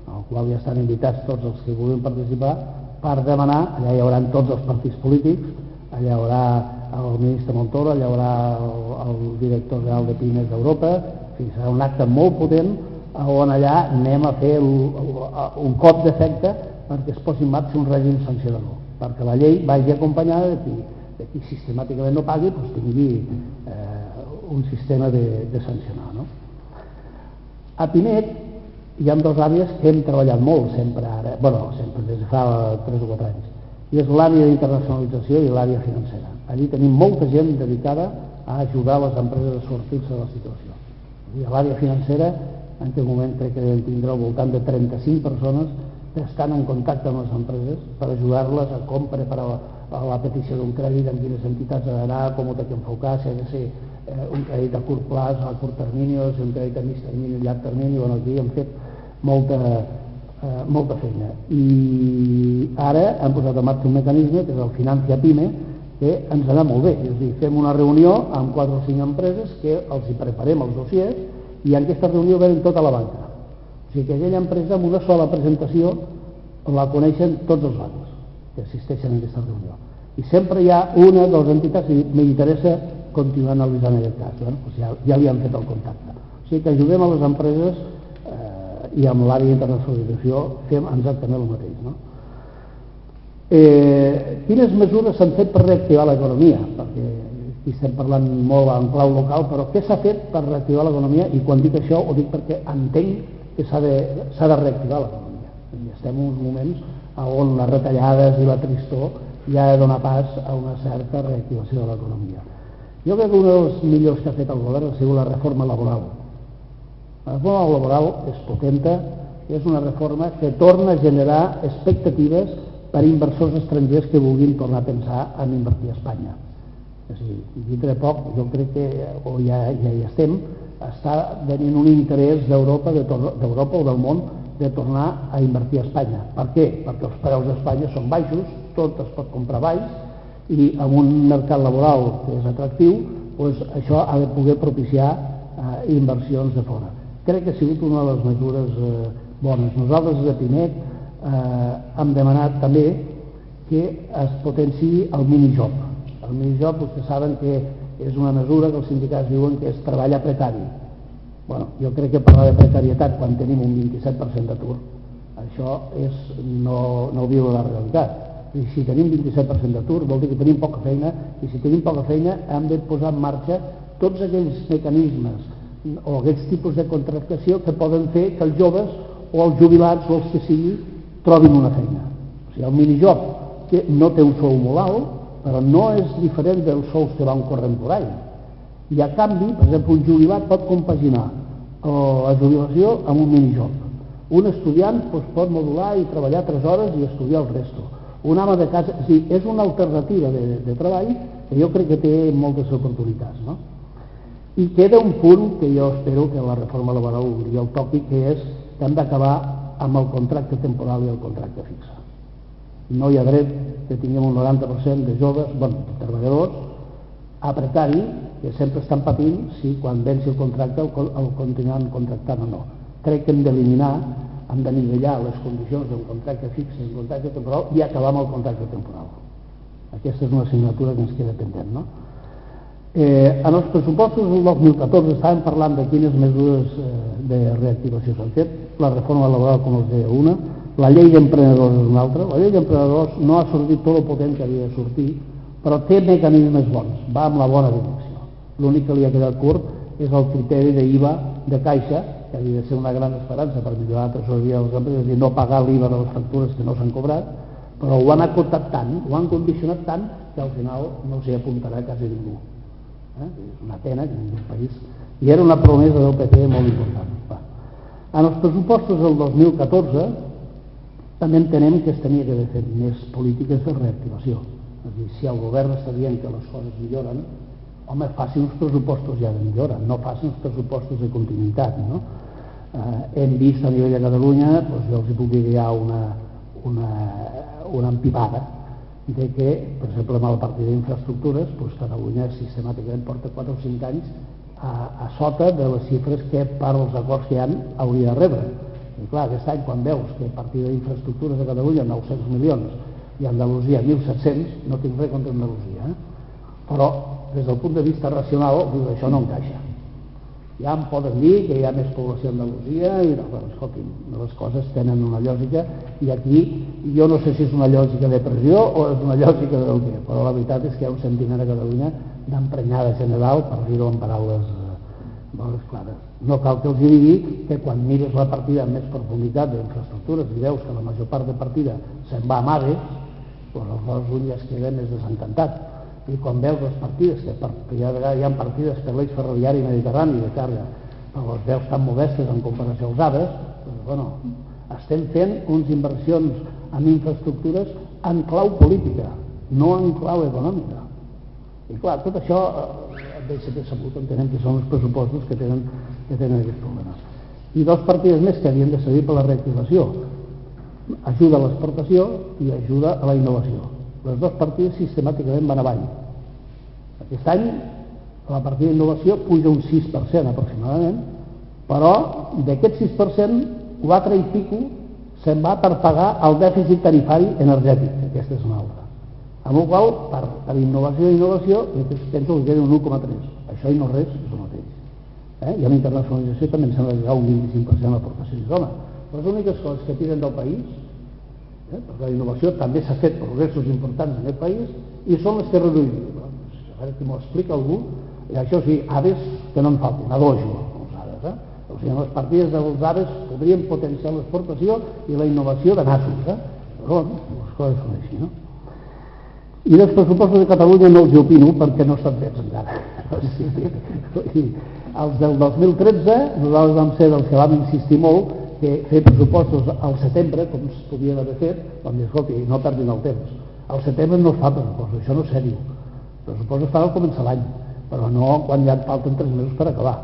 S3: al qual ja estan invitats tots els que vulguin participar, per demanar, allà hi haurà tots els partits polítics, allà hi haurà el ministre Montoro, allà hi haurà el director general de PIMEC d'Europa, serà un acte molt potent on allà anem a fer un cop d'efecte perquè es posi en marxa un règim sancionador, perquè la llei vagi acompanyada de qui sistemàticament no pagui, doncs tingui un sistema de sancionar. No? A PIMEC hi ha dues àrees que hem treballat molt sempre ara, sempre des de fa 3 o 4 anys, i és l'àrea d'internacionalització i l'àrea financera. Allí tenim molta gent dedicada a ajudar les empreses a sortir-se de la situació. I a l'àrea financera, en aquest moment crec que devem tindre al voltant de 35 persones que estan en contacte amb les empreses per ajudar-les a com preparar la petició d'un crèdit, en quines entitats ha d'anar, com ho té que enfocar, si ha de ser un crèdit a curt plaç, a curt termini, o si un crèdit a mig termini, a llarg termini. Bueno, aquí hem fet molta feina. I ara hem posat en marxa un mecanisme que és el Financia PIME, que ens ha anat molt bé. És a dir, fem una reunió amb 4 o 5 empreses que els hi preparem els dossiers i en aquesta reunió venen tota la banca. O sigui que aquella empresa amb una sola presentació la coneixen tots els bancs que assisteixen a aquesta reunió. I sempre hi ha una de les entitats que m'interessa continuar analitzant aquest cas. Doncs ja li han fet el contacte. O sigui que ajudem a les empreses i amb l'àrea d'internacionalització fem exactament el mateix. No? Quines mesures s'han fet per reactivar l'economia? Perquè aquí estem parlant molt en clau local, però què s'ha fet per reactivar l'economia? I quan dic això ho dic perquè entenc que s'ha de reactivar l'economia. I estem en uns moments on les retallades i la tristor ja ha de donar pas a una certa reactivació de l'economia. Jo crec que un dels millors que ha fet el govern ha sigut la reforma laboral. La reforma laboral és potenta, és una reforma que torna a generar expectatives per inversors estrangers que vulguin tornar a pensar en invertir a Espanya. És a dir, dintre poc, jo crec que, o ja hi estem, està venint un interès d'Europa o del món de tornar a invertir a Espanya. Per què? Perquè els preus d'Espanya són baixos, tot es pot comprar baix, i amb un mercat laboral que és atractiu, doncs això ha de poder propiciar inversions de fora. Crec que ha sigut una de les mesures bones. Nosaltres de PIMEC hem demanat també que es potenciï el minijob. El minijob, vostès saben que és una mesura que els sindicats diuen que és treball precari. Bueno, jo crec que parlar de precarietat quan tenim un 27% d'atur, això no viu la realitat. I si tenim 27% d'atur vol dir que tenim poca feina, i si tenim poca feina hem de posar en marxa tots aquells mecanismes o aquests tipus de contractació que poden fer que els joves o els jubilats o els que sigui trobin una feina. O sigui, el minijob que no té un sou molt alt, però no és diferent dels sous que van corrent per any. I a canvi, per exemple, un jubilat pot compaginar la jubilació amb un minijob. Un estudiant pot modular i treballar 3 hores i estudiar el resto. Un home de casa, és una alternativa de treball que jo crec que té moltes oportunitats, no? I queda un punt que jo espero que la reforma laboral el toqui, que és que hem d'acabar amb el contracte temporal i el contracte fixe. No hi ha dret que tinguem un 90% de joves, de treballadors, a precari, que sempre estan patint si quan venci el contracte el continuen contractant o no. Crec que hem d'eliminar, hem de nivellar les condicions d'un contracte fixe i un contracte temporal i acabar amb el contracte temporal. Aquesta és una assignatura que ens queda pendent, no? En els pressupostos del 2014 estàvem parlant de quines mesures de reactivació s'han fet. La reforma laboral, com els deia, una. La llei d'emprenedors és una altra. La llei d'emprenedors no ha sortit tot el potent que havia de sortir, però té mecanismes bons, va amb la bona direcció. L'únic que li ha quedat curt és el criteri d'IVA de caixa, que havia de ser una gran esperança per millorar la tresoreria de les empreses, és a dir, no pagar l'IVA de les factures que no s'han cobrat, però ho han acotat tant, ho han condicionat tant, que al final no s'hi apuntarà quasi ningú. És una pena que en un país... I era una promesa del PP molt important. En els pressupostos del 2014 també entenem que es tenia que fer més polítiques de reactivació. És a dir, si el govern està dient que les coses milloren, home, facin uns pressupostos ja de millora, no facin uns pressupostos de continuïtat, no? Hem vist a nivell de Catalunya, doncs jo els puc dir que hi ha una empipada de que, per exemple, amb la partida d'infraestructures, doncs Catalunya sistemàticament porta 4 o 5 anys a sota de les xifres que per als acords que hi ha hauria de rebre. I clar, aquest any quan veus que partida d'infraestructures a Catalunya 900 milions i a Andalusia 1.700, no tinc res contra Andalusia, però des del punt de vista racional, això no encaixa. Ja em poden dir que hi ha més població a Andalusia i no, però escolti'm, les coses tenen una lògica i aquí jo no sé si és una lògica de pressió o és una lògica del què, però la veritat és que hi ha un sentiment a Catalunya d'emprenyada general, per dir-ho en paraules clares. No cal que els digui que quan mires la partida amb més profunditat d'infraestructures i veus que la major part de partida se'n va a Mares, doncs aleshores un ja es queda més desencantat. I quan veus les partides, que hi ha partides per l'eix ferroviari mediterrani de càrrega, però les veus tan modestes en comparació als altres, doncs, bueno, estem fent unes inversions en infraestructures en clau política, no en clau econòmica. I clar, tot això deixa de sabut, entenem que són els pressupostos que tenen aquests problemes. I 2 partides més que havien de servir per la reactivació: ajuda a l'exportació i ajuda a la innovació. Les 2 partides sistemàticament van avall. Aquest any la partida d'innovació puja un 6% aproximadament, però d'aquest 6%, 4 i pico se'n va per pagar el dèficit tarifari energètic, aquesta és una altra. Amb la qual cosa, per innovació i innovació, penso que queda un 1,3. Això i no res és el mateix. I amb internacionalització també em sembla que hi ha un 25% de l'aportació de zona. Les úniques coses que tiren del país, perquè la innovació també s'ha fet progressos importants en aquest país, i són les que reduïm. A veure si m'ho explica algú, i això sí, aves que no en faltin, a dojo, els aves. O sigui, les partides dels aves podrien potenciar l'exportació i la innovació de nassos, però les coses són així, no? I dels pressupostos de Catalunya no els hi opino perquè no estan fets encara. Els del 2013, nosaltres vam ser dels que vam insistir molt que fer pressupostos al setembre, com es podien haver fet, vam dir, escolti, no perdin el temps. Al setembre no es fa pressupostos, això no és sèrio. Els pressupostos es fan al començar l'any, però no quan ja et falten 3 mesos per acabar.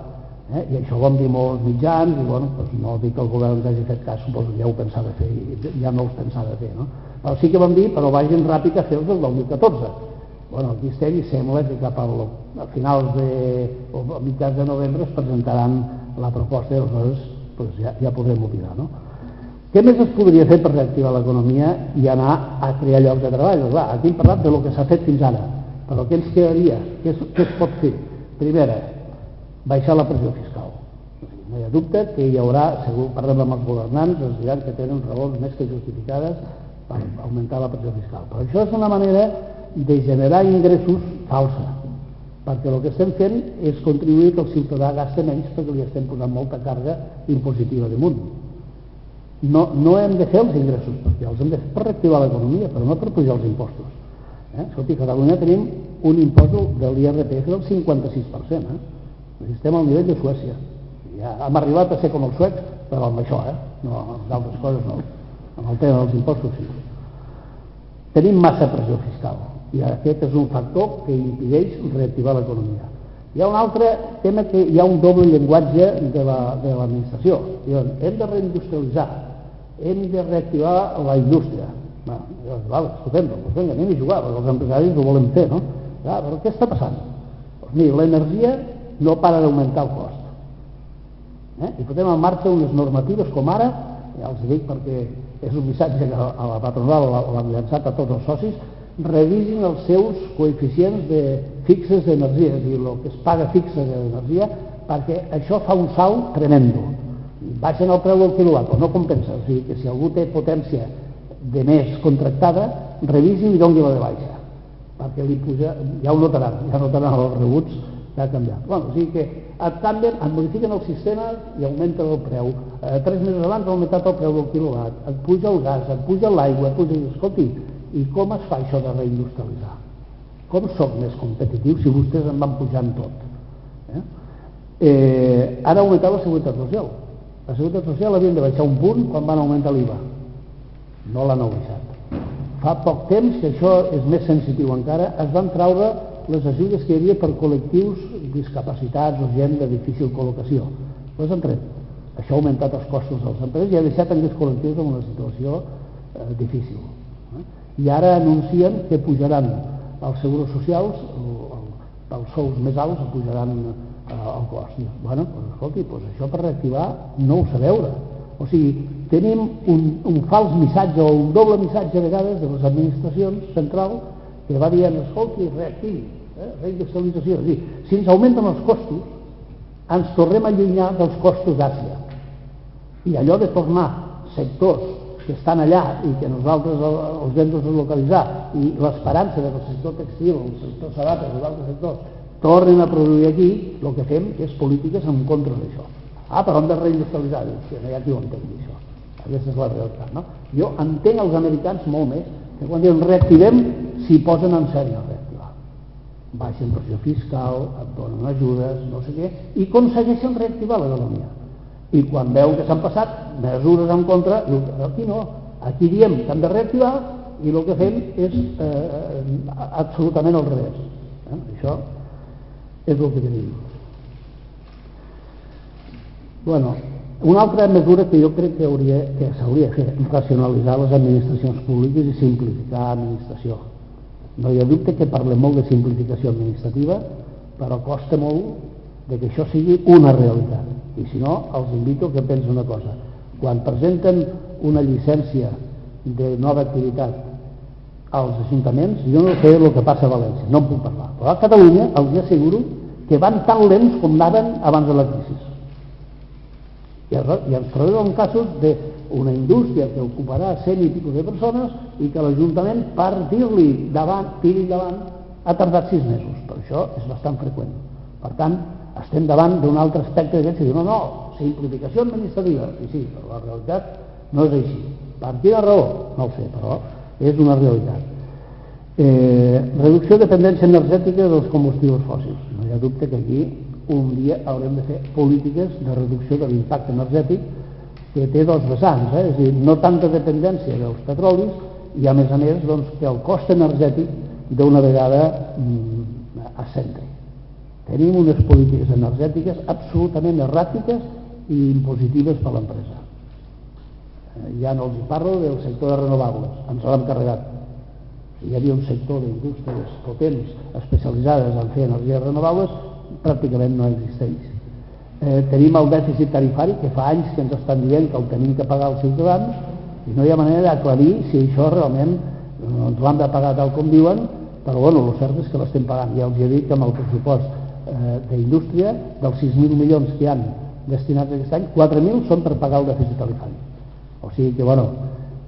S3: I això ho vam dir molts mitjans, i bueno, no dic que el govern ens hagi fet cas, suposo que ja ho pensava fer, i ja no els pensava fer, no? Però sí que vam dir, però vagin ràpid a fer els del 2014. Bueno, aquí estem i sembla que cap a finals o a mitjans de novembre es presentaran la proposta i aleshores pues, ja podrem opinar, no? Què més es podria fer per reactivar l'economia i anar a crear llocs de treball? Clar, aquí hem parlat de lo que s'ha fet fins ara, però què ens quedaria? Què es pot fer? Primera, baixar la pressió fiscal. No hi ha dubte que hi haurà, segur parlem amb els governants, ens diran que tenen raons més que justificades per augmentar la pressió fiscal. Però això és una manera de generar ingressos falsa, perquè el que estem fent és contribuir que el ciutadà gasta menys perquè li estem posant molta càrrega impositiva damunt. No hem de fer els ingressos, perquè els hem de fer per reactivar l'economia, però no per pujar els impostos. Escolti, a Catalunya tenim un impost de l'IRPF del 56%. Estem al nivell de Suècia. Ja hem arribat a ser com els suecs, però amb això, no, amb d'altres coses no. Amb el tema dels impostos sí. Tenim massa pressió fiscal i aquest és un factor que impedeix reactivar l'economia. Hi ha un altre tema que hi ha un doble llenguatge de l'administració. Diuen, hem de reindustrialitzar, hem de reactivar la indústria. Val, escoltem, doncs vinga, anem a jugar, perquè els empresaris ho volen fer, no? Però què està passant? Doncs mira, l'energia no para d'augmentar el cost. I posem en marxa unes normatives com ara, ja els dic perquè és un missatge que a la patronal l'han llançat a tots els socis, revisin els seus coeficients fixes d'energia, és a dir, el que es paga fixa d'energia, perquè això fa un salt tremendo. Baixen el preu del quilowatt, però no compensa, o sigui que si algú té potència de més contractada, revisi i doni-la de baixa, perquè li puja, ja ho notaran els rebuts que ha canviat. O sigui que et canvien, et modifiquen el sistema i augmenten el preu. 3 mesos abans ha augmentat el preu del quilowatt, et puja el gas, et puja l'aigua, escolti, i com es fa això de reindustrialitzar? Com soc més competitius si vostès en van pujant tot? Han augmentat la seguretat social. La seguretat social havien de baixar un punt quan van augmentar l'IVA. No l'han baixat. Fa poc temps, que això és més sensitiu encara, es van traure les ajudes que hi havia per col·lectius discapacitats o gent de difícil col·locació. Les han tret. Això ha augmentat els costos dels empreses i ha deixat aquests col·lectius en una situació difícil. I ara anuncien que pujaran els segurs socials, els sous més alts pujaran el cost. Bueno, doncs escolti, això per reactivar no ho sé veure. O sigui, tenim un fals missatge o un doble missatge a vegades de les administracions centrals que va dient, escolti, reactivi, reindustrialització. És a dir, si ens augmenten els costos, ens tornem a allunyar dels costos d'Àsia. I allò de tornar sectors que estan allà i que nosaltres els hem de deslocalitzar i l'esperança que el sector textil, el sector sabates i d'altres sectors tornen a produir aquí, el que fem és polítiques en contra d'això. Però hem de reindustrialitzar, no hi ha qui ho entengui això. Aquesta és la realitat, no? Jo entenc els americans molt més que quan diuen reactivem s'hi posen en sèrio a reactivar. Baixen pressió fiscal, et donen ajudes, no sé què, i aconsegueixen reactivar l'economia. I quan veuen que s'han passat mesures en contra, aquí no, aquí diem que hem de reactivar i el que fem és absolutament al revés. Això és el que tenim. Bueno, una altra mesura que jo crec que s'hauria de fer, racionalitzar les administracions públiques i simplificar l'administració. No hi ha dubte que parlem molt de simplificació administrativa, però costa molt que això sigui una realitat. I si no, els invito que pensin una cosa. Quan presenten una llicència de nova activitat als ajuntaments, jo no sé el que passa a València, no en puc parlar. Però a Catalunya els asseguro que van tan lents com anaven abans de la crisi. I ens trobem en casos d'una indústria que ocuparà 100 i pico de persones i que l'Ajuntament, per dir-li tiri endavant, ha tardat 6 mesos. Però això és bastant freqüent. Per tant, estem davant d'un altre aspecte d'aquests que diuen no, simplificació administrativa. I sí, però la realitat no és així. Per quina raó? No ho sé, però és una realitat. Reducció de dependència energètica dels combustibles fòssils. No hi ha dubte que aquí un dia haurem de fer polítiques de reducció de l'impacte energètic que té dos vessants, és a dir, no tanta dependència dels petrolis i a més doncs, que el cost energètic d'una vegada es centri. Tenim unes polítiques energètiques absolutament erràtiques i impositives per l'empresa. Ja no els parlo del sector de renovables, ens l'hem carregat. Hi havia un sector d'indústries potents especialitzades en fer energies renovables, pràcticament no existeix. Tenim el dèficit tarifari, que fa anys que ens estan dient que el tenim que pagar els ciutadans, i no hi ha manera d'aclarir si això realment ens l'han de pagar tal com diuen, però bueno, el cert és que l'estem pagant. Ja els he dit que amb el pressupost d'indústria, dels 6.000 milions que hi han destinats aquest any, 4.000 són per pagar el dèficit tarifari. O sigui que, bueno,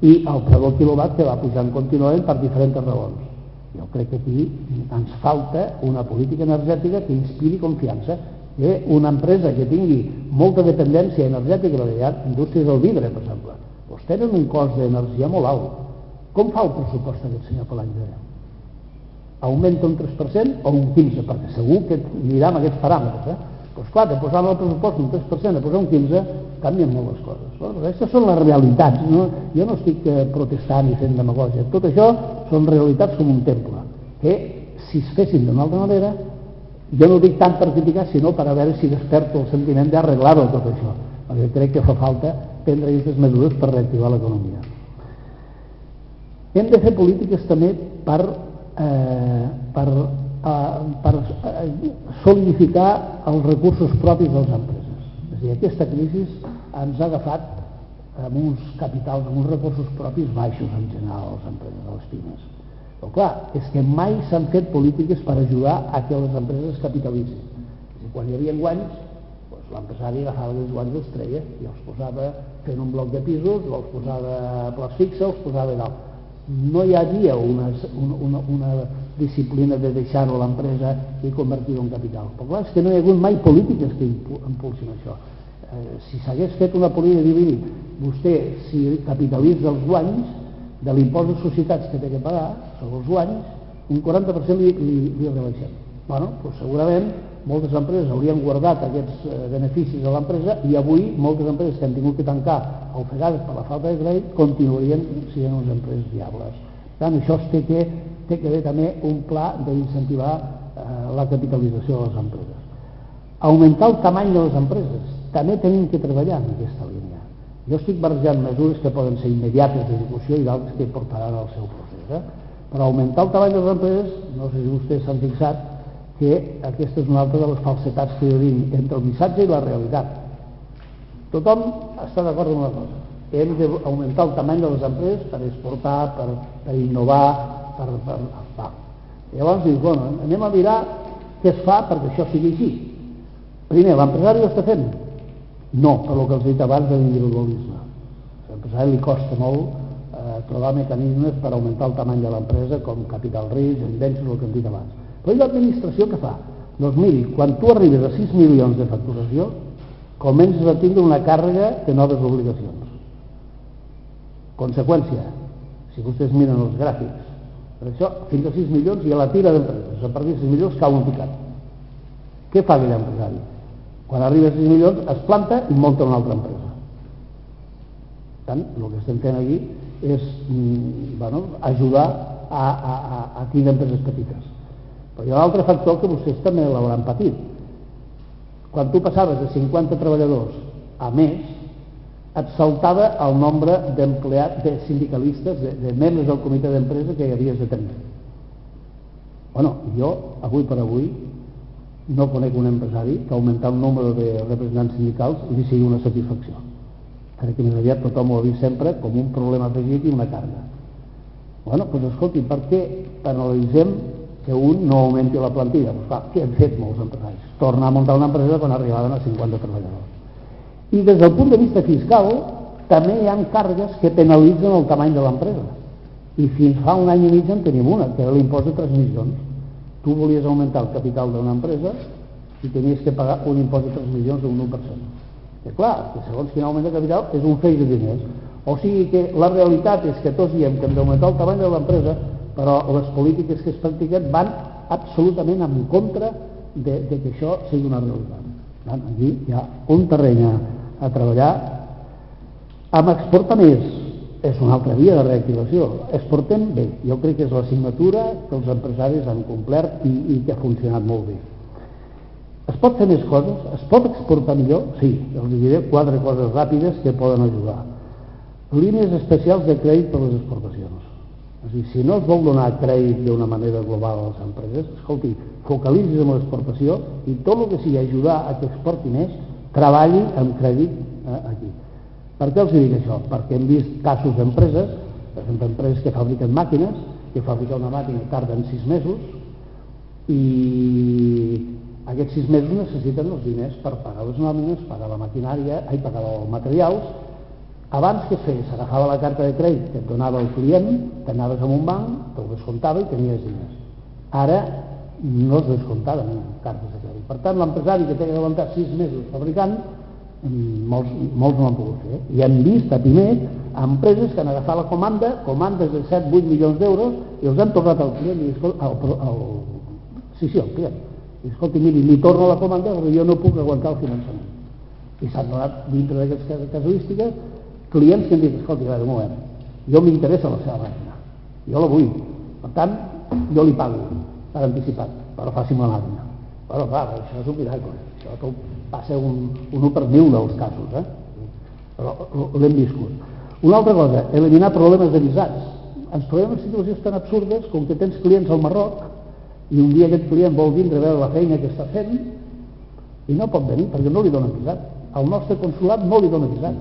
S3: i el preu del quilowatt que va pujant contínuament per diferents raons. Jo crec que aquí ens falta una política energètica que inspiri confiança. Una empresa que tingui molta dependència energètica, hi ha indústries del vidre, per exemple, doncs tenen un cost d'energia molt alt. Com fa el pressupost aquest senyor per l'any que ve? Augmenta un 3% o un 15%? Perquè segur que anirà amb aquests paràmetres. Doncs clar, de posar el pressupost un 3%, de posar un 15%, canvien molt les coses. Aquestes són les realitats. Jo no estic protestant i fent demagògia. Tot això són realitats com un temple, que si es fessin d'una altra manera, jo no ho dic tant per criticar, sinó per a veure si desperto el sentiment d'arreglar-ho tot això, perquè crec que fa falta prendre aquestes mesures per reactivar l'economia. Hem de fer polítiques també per solidificar els recursos propis de les empreses. És a dir, aquesta crisi ens ha agafat amb uns capitals, amb uns recursos propis baixos en general a les empreses, a les pimes. Però clar, és que mai s'han fet polítiques per ajudar a que les empreses es capitalitzin. Quan hi havia guanys, doncs l'empresari agafava els guanys i els treia i els posava fent un bloc de pisos, o els posava a plaç fixe, o els posava allà. No hi havia una disciplina de deixar-ho a l'empresa i convertir-ho en capital. Però clar, és que no hi ha hagut mai polítiques que impulsin això. Si s'hagués fet una política de dir, vostè, si capitalitza els guanys de l'impost de societats que té que pagar sobre els guanys, un 40% li rebaixem. Bueno, doncs segurament moltes empreses haurien guardat aquests beneficis a l'empresa i avui moltes empreses que han tingut que tancar ofegades per la falta de crèdit continuarien sent unes empreses viables. Per tant, això té que haver també un pla d'incentivar la capitalització de les empreses. Augmentar el tamany de les empreses. També tenim que treballar en aquesta línia. Jo estic barrejant mesures que poden ser immediates d'execució i d'altres que portaran al seu procés. Però augmentar el tamany de les empreses, no sé si vostès s'han fixat, que aquesta és una altra de les falsetats que jo dic entre el missatge i la realitat. Tothom està d'acord amb una cosa. Hem d'augmentar el tamany de les empreses per exportar, per innovar, Llavors dius, bueno, anem a mirar què es fa perquè això sigui així. Primer, l'empresari ho està fent? No, per el que els he dit abans de l'individualisme. A l'empresari li costa molt trobar mecanismes per augmentar el tamany de l'empresa com capital risc, indemnitzacions, el que hem dit abans. Però i l'administració què fa? Doncs miri, quan tu arribes a 6 milions de facturació, comences a tindre una càrrega de noves obligacions. Conseqüència, si vostès miren els gràfics, per això, fins a 6 milions hi ha la tira d'empreses, a partir de 6 milions cau un picat. Què fa aquell empresari? Quan arriba a 6 milions es planta i munta una altra empresa. Per tant, el que estem fent aquí és ajudar a tindre empreses petites. Però hi ha un altre factor que vostès també l'hauran patit. Quan tu passaves de 50 treballadors a més, et saltava el nombre d'empleats, de sindicalistes, de membres del comitè d'empresa que havies de tenir. Bueno, jo, avui per avui, no conec un empresari que augmentar el nombre de representants sindicals li sigui una satisfacció. Crec que més aviat tothom ho ha vist sempre com un problema afegit i una càrrega. Bueno, doncs escolti, per què penalitzem que un no augmenti la plantilla? Doncs clar, què han fet molts empresaris? Tornar a muntar una empresa quan arribaven a 50 treballadors. I des del punt de vista fiscal també hi ha càrregues que penalitzen el tamany de l'empresa. I fins fa un any i mig en tenim una, que era l'impost de transmissions. Tu volies augmentar el capital d'una empresa i tenies que pagar un impost de transmissions d'un 1%. Que clar, que segons quin augment de capital és un feix de diners. O sigui que la realitat és que tots diem que hem d'augmentar el tamany de l'empresa, però les polítiques que es practiquen van absolutament en contra de que això sigui una realitat. Aquí hi ha un terreny a treballar. Amb Exporta Més és una altra via de reactivació. Exportem bé, jo crec que és l'assignatura que els empresaris han complert i que ha funcionat molt bé. Es pot fer més coses? Es pot exportar millor? Sí, els diré 4 coses ràpides que poden ajudar. Línies especials de crèdit per les exportacions. És a dir, si no es vol donar crèdit d'una manera global a les empreses, escolti, focalitzis en l'exportació i tot el que sigui ajudar a que exporti més, treballi amb crèdit aquí. Per què els dic això? Perquè hem vist casos d'empreses, per exemple, empreses que fabriquen màquines, que fabricar una màquina tarda en 6 mesos i aquests 6 mesos necessiten els diners per pagar les nòmines, pagar la maquinària, pagar els materials. Abans que es feia, s'agafava la carta de crèdit que et donava el client, t'anaves a un banc, te'l descomptava i tenies diners. Ara no es descomptaven cartes de crèdit. Per tant, l'empresari que té que aguantar 6 mesos fabricant, molts no han pogut fer. I hem vist a Pimec empreses que han agafat la comanda, comandes de 7-8 milions d'euros, i els han tornat al client i al client. I escolti, miri, li torno la comanda perquè jo no puc aguantar el finançament. I s'han donat dintre d'aquestes casuístiques clients que han dit, escolti, a veure, un moment, jo m'interessa la seva màquina, jo la vull, per tant, jo li pago per anticipat, però faci'm la màquina. Però clar, això és un miracle, això passa un 1 per 1000 dels casos, però l'hem viscut. Una altra cosa, eliminar problemes de visats. Ens trobem en situacions tan absurdes com que tens clients al Marroc i un dia aquest client vol vindre a veure la feina que està fent i no pot venir perquè no li donen visat. El nostre consulat no li dona visat.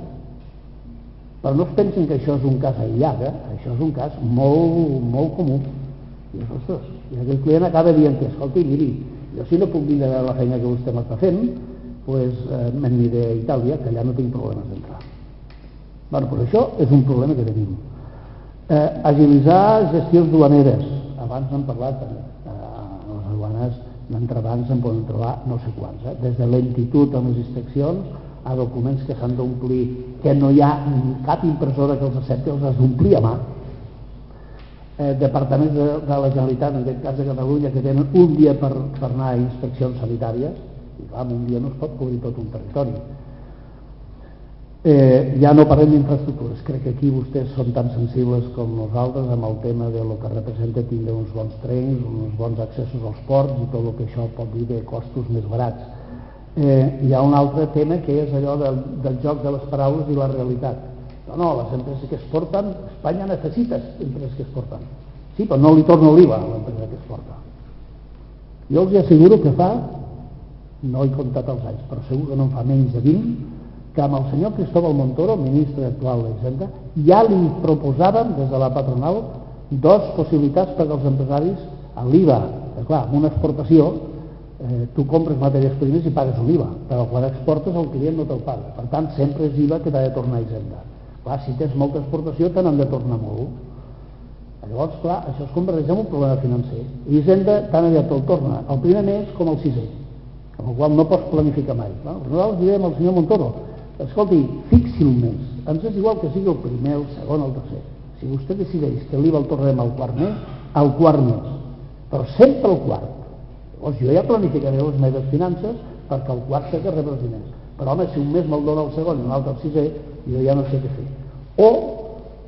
S3: Però no es pensin que això és un cas aïllat, això és un cas molt comú. I aquest client acaba dient que, escolti, miri, jo si no puc vindre a veure la feina que vostè m'està fent, doncs m'aniré a Itàlia, que allà no tinc problemes d'entrar. Bé, però això és un problema que tenim. Agilitzar gestions duaneres. Abans n'hem parlat, les duanes d'entrebancs se'n poden trobar no sé quants, des de lentitud a les inspeccions a documents que s'han d'omplir, que no hi ha cap impressora que els accepti, els has d'omplir a mà. Departaments de la Generalitat, en aquest cas de Catalunya, que tenen un dia per anar a inspeccions sanitàries, i clar, en un dia no es pot cobrir tot un territori. Ja no parlem d'infraestructures, crec que aquí vostès són tan sensibles com nosaltres amb el tema de lo que representa tindre uns bons trens, uns bons accessos als ports i tot el que això pot dir de costos més barats. Hi ha un altre tema que és allò del joc de les paraules i la realitat. No, les empreses que exporten, Espanya necessita empreses que exporten. Sí, però no li torna l'IVA a l'empresa que exporta. Jo els asseguro que fa, no he comptat els anys, però segur que no en fa menys de 20, que amb el senyor Cristóbal Montoro, ministre actual d'Hisenda, ja li proposàvem des de la patronal 2 possibilitats perquè els empresaris a l'IVA, que clar, amb una exportació tu compres matèries primeres i pagues un IVA, però quan exportes el client no te'l paga, per tant sempre és IVA que t'ha de tornar a Hisenda. Clar, si tens molta exportació te n'han de tornar molt. Llavors, clar, això es converteix en un problema financer. I Hisenda tan aviat te'l torna el primer mes com el 6è, amb el qual no pots planificar mai. Nosaltres direm al senyor Montoro, escolti, fixi el mes, ens és igual que sigui el primer, el segon, el tercer. Si vostè decideix que l'IVA el tornarem al quart mes, però sempre al quart. Llavors jo ja planificaré les meves finances perquè el quart sé que rebre els diners. Però home, si un mes me'l dona el segon i un altre el 6è, jo ja no sé què fer. O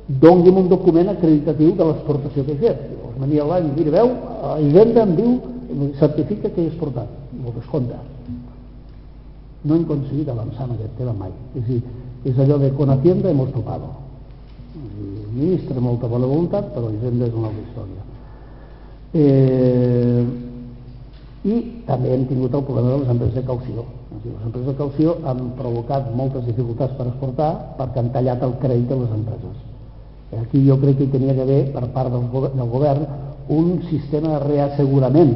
S3: doni'm un document acreditatiu de l'exportació que he fet. Llavors venia l'any i dir, veu, a Hisenda em diu, certifica que he exportat. Ho descompta. No hem aconseguit avançar en aquest tema mai. És a dir, és allò de con Hacienda hemos topado. El ministre molta bona voluntat, però Hisenda és una altra història. I també hem tingut el problema de les empreses de caució. Les empreses de caució han provocat moltes dificultats per exportar perquè han tallat el crèdit a les empreses. Aquí jo crec que hi tenia que haver, per part del govern, un sistema de reassegurament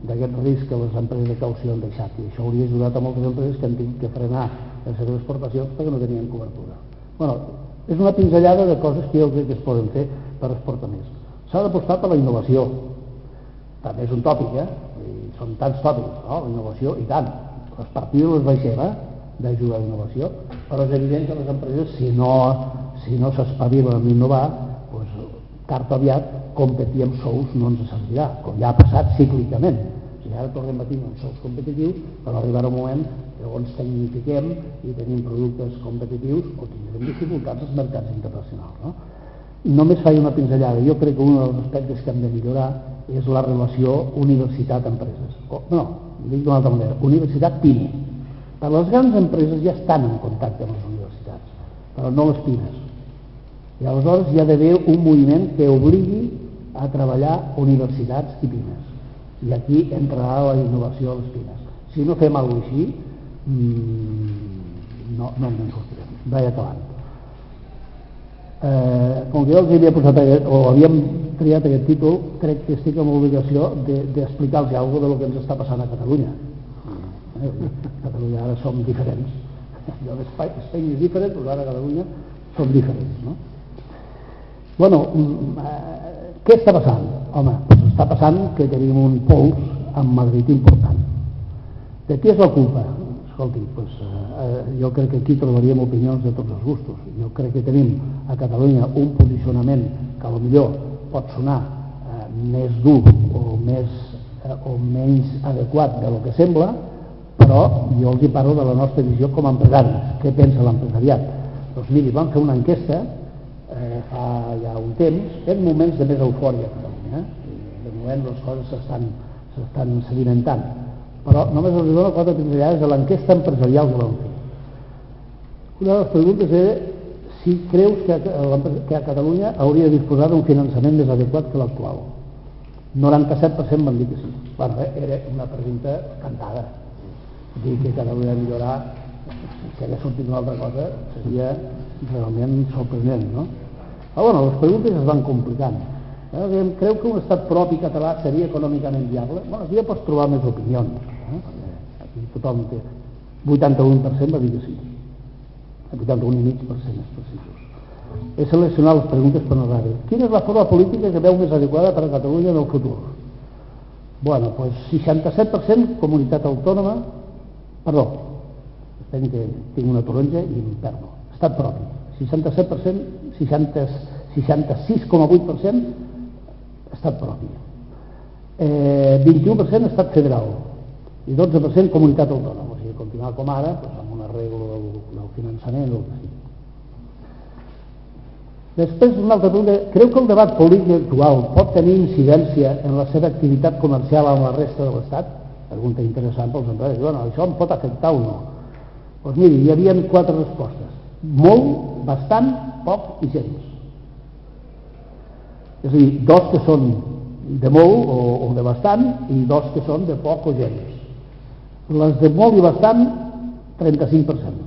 S3: d'aquest risc que les empreses de caució han deixat. I això hauria ajudat a moltes empreses que han tingut que frenar les seves exportacions perquè no tenien cobertura. Bueno, és una pinzellada de coses que jo crec que es poden fer per exportar més. S'ha d'apostar per la innovació. També és un tòpic, són tants tòpics, no? La innovació, i tant, les partides les baixem d'ajudar a la innovació, però és evident que les empreses, si no s'espavilen a innovar, doncs, tard o aviat competir amb sous no ens servirà, com ja ha passat cíclicament. Si ara tornem a tenir uns sous competitius, per arribar a un moment que ens tecnifiquem i tenim productes competitius o tindrem dificultats als mercats internacionals. No? Només faig una pinzellada. Jo crec que un dels aspectes que hem de millorar és la relació universitat-empreses. No, dic d'una altra manera, universitat-pime. Per les grans empreses ja estan en contacte amb les universitats, però no les pimes. I aleshores hi ha d'haver un moviment que obligui a treballar universitats i pimes. I aquí entrarà la innovació a les pimes. Si no fem alguna cosa així, no ens en sortirem. Vaig acabant. Com que jo els havia posat havíem triat aquest títol, crec que estic amb l'obligació d'explicar-los alguna cosa de lo que ens està passant a Catalunya. A Catalunya ara som diferents. Espanya és diferent, però ara a Catalunya som diferents. No? Bueno, què està passant? Home, doncs està passant que tenim un pols amb Madrid important. De qui és la culpa? Escolti, jo crec que aquí trobaríem opinions de tots els gustos. Jo crec que tenim a Catalunya un posicionament que potser pot sonar més dur o menys adequat del que sembla, però jo els parlo de la nostra visió com a empresaris. Què pensa l'empresariat? Doncs miri, vam fer una enquesta fa ja un temps, en moments de més eufòria a Catalunya. De moment les coses s'estan sedimentant. Però només els dono 4 pinzellades de l'enquesta empresarial que vam fer. Una de les preguntes era si creus que a Catalunya hauria de disposar d'un finançament més adequat que l'actual. 97% van dir que sí. Bueno, era una pregunta cantada. Dir que Catalunya ha de millorar, si hagués sortit una altra cosa, seria realment sorprenent, no? Però bueno, les preguntes es van complicant. Creu que un estat propi català seria econòmicament viable? Bueno, aquí ja pots trobar més opinions. Aquí tothom té... 81% va dir que sí. 81,5% més precisos. He seleccionat les preguntes per no saber. Quina és la forma política que veu més adequada per a Catalunya en el futur? Bueno, doncs 67% comunitat autònoma... Perdó, entenc que tinc una taronja i em perdo. Estat propi. 67%, 66,8% estat propi. 21% estat federal i 12% comunitat autònoma. O sigui, continuar com ara, doncs, amb un arreglo del finançament o el que sigui. Després, una altra pregunta. Creu que el debat polític actual pot tenir incidència en la seva activitat comercial amb la resta de l'Estat? Pregunta interessant pels empresaris. Bueno, això em pot afectar o no? Doncs miri, hi havia 4 respostes. Molt, bastant, poc i gens. És a dir, 2 que són de molt o de bastant i 2 que són de poc o gens. Les de molt i bastant, 35%.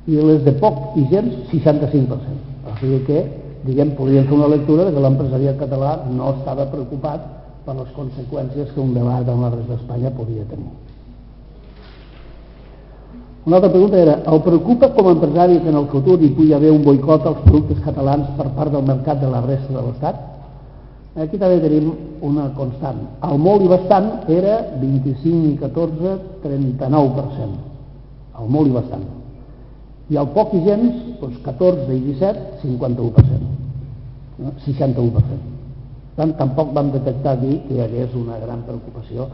S3: I les de poc i gens, 65%. O sigui que, diguem, podríem fer una lectura de que l'empresariat català no estava preocupat per les conseqüències que un debat en la resta d'Espanya podia tenir. Una altra pregunta era, el preocupa com a empresari que en el futur hi pugui haver un boicot als productes catalans per part del mercat de la resta de l'Estat? Aquí també tenim una constant. El molt i bastant era 25 i 14, 39%. El molt i bastant. I el poc i gens, doncs 14 i 17, 51%. 61%. Tampoc vam detectar aquí que hi hagués una gran preocupació.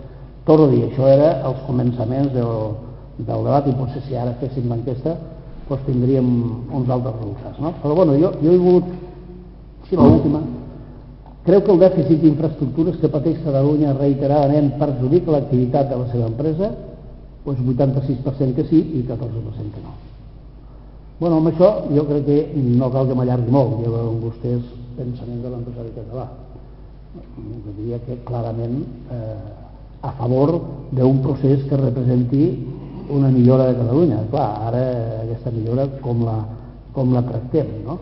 S3: Torno a dir, això era els començaments del debat i potser si ara féssim l'enquesta doncs tindríem uns altres resultats, no? Però bueno, jo he volgut, sí, l'última. Creu que el dèficit d'infraestructures que pateix Catalunya reiteradament perjudica l'activitat de la seva empresa? Doncs 86% que sí i 14% que no. Bueno, amb això jo crec que no cal que m'allargui molt, ja veuen vostès pensament de l'empresari català. Jo diria que clarament a favor d'un procés que representi una millora de Catalunya. Clar, ara aquesta millora com la tractem, no?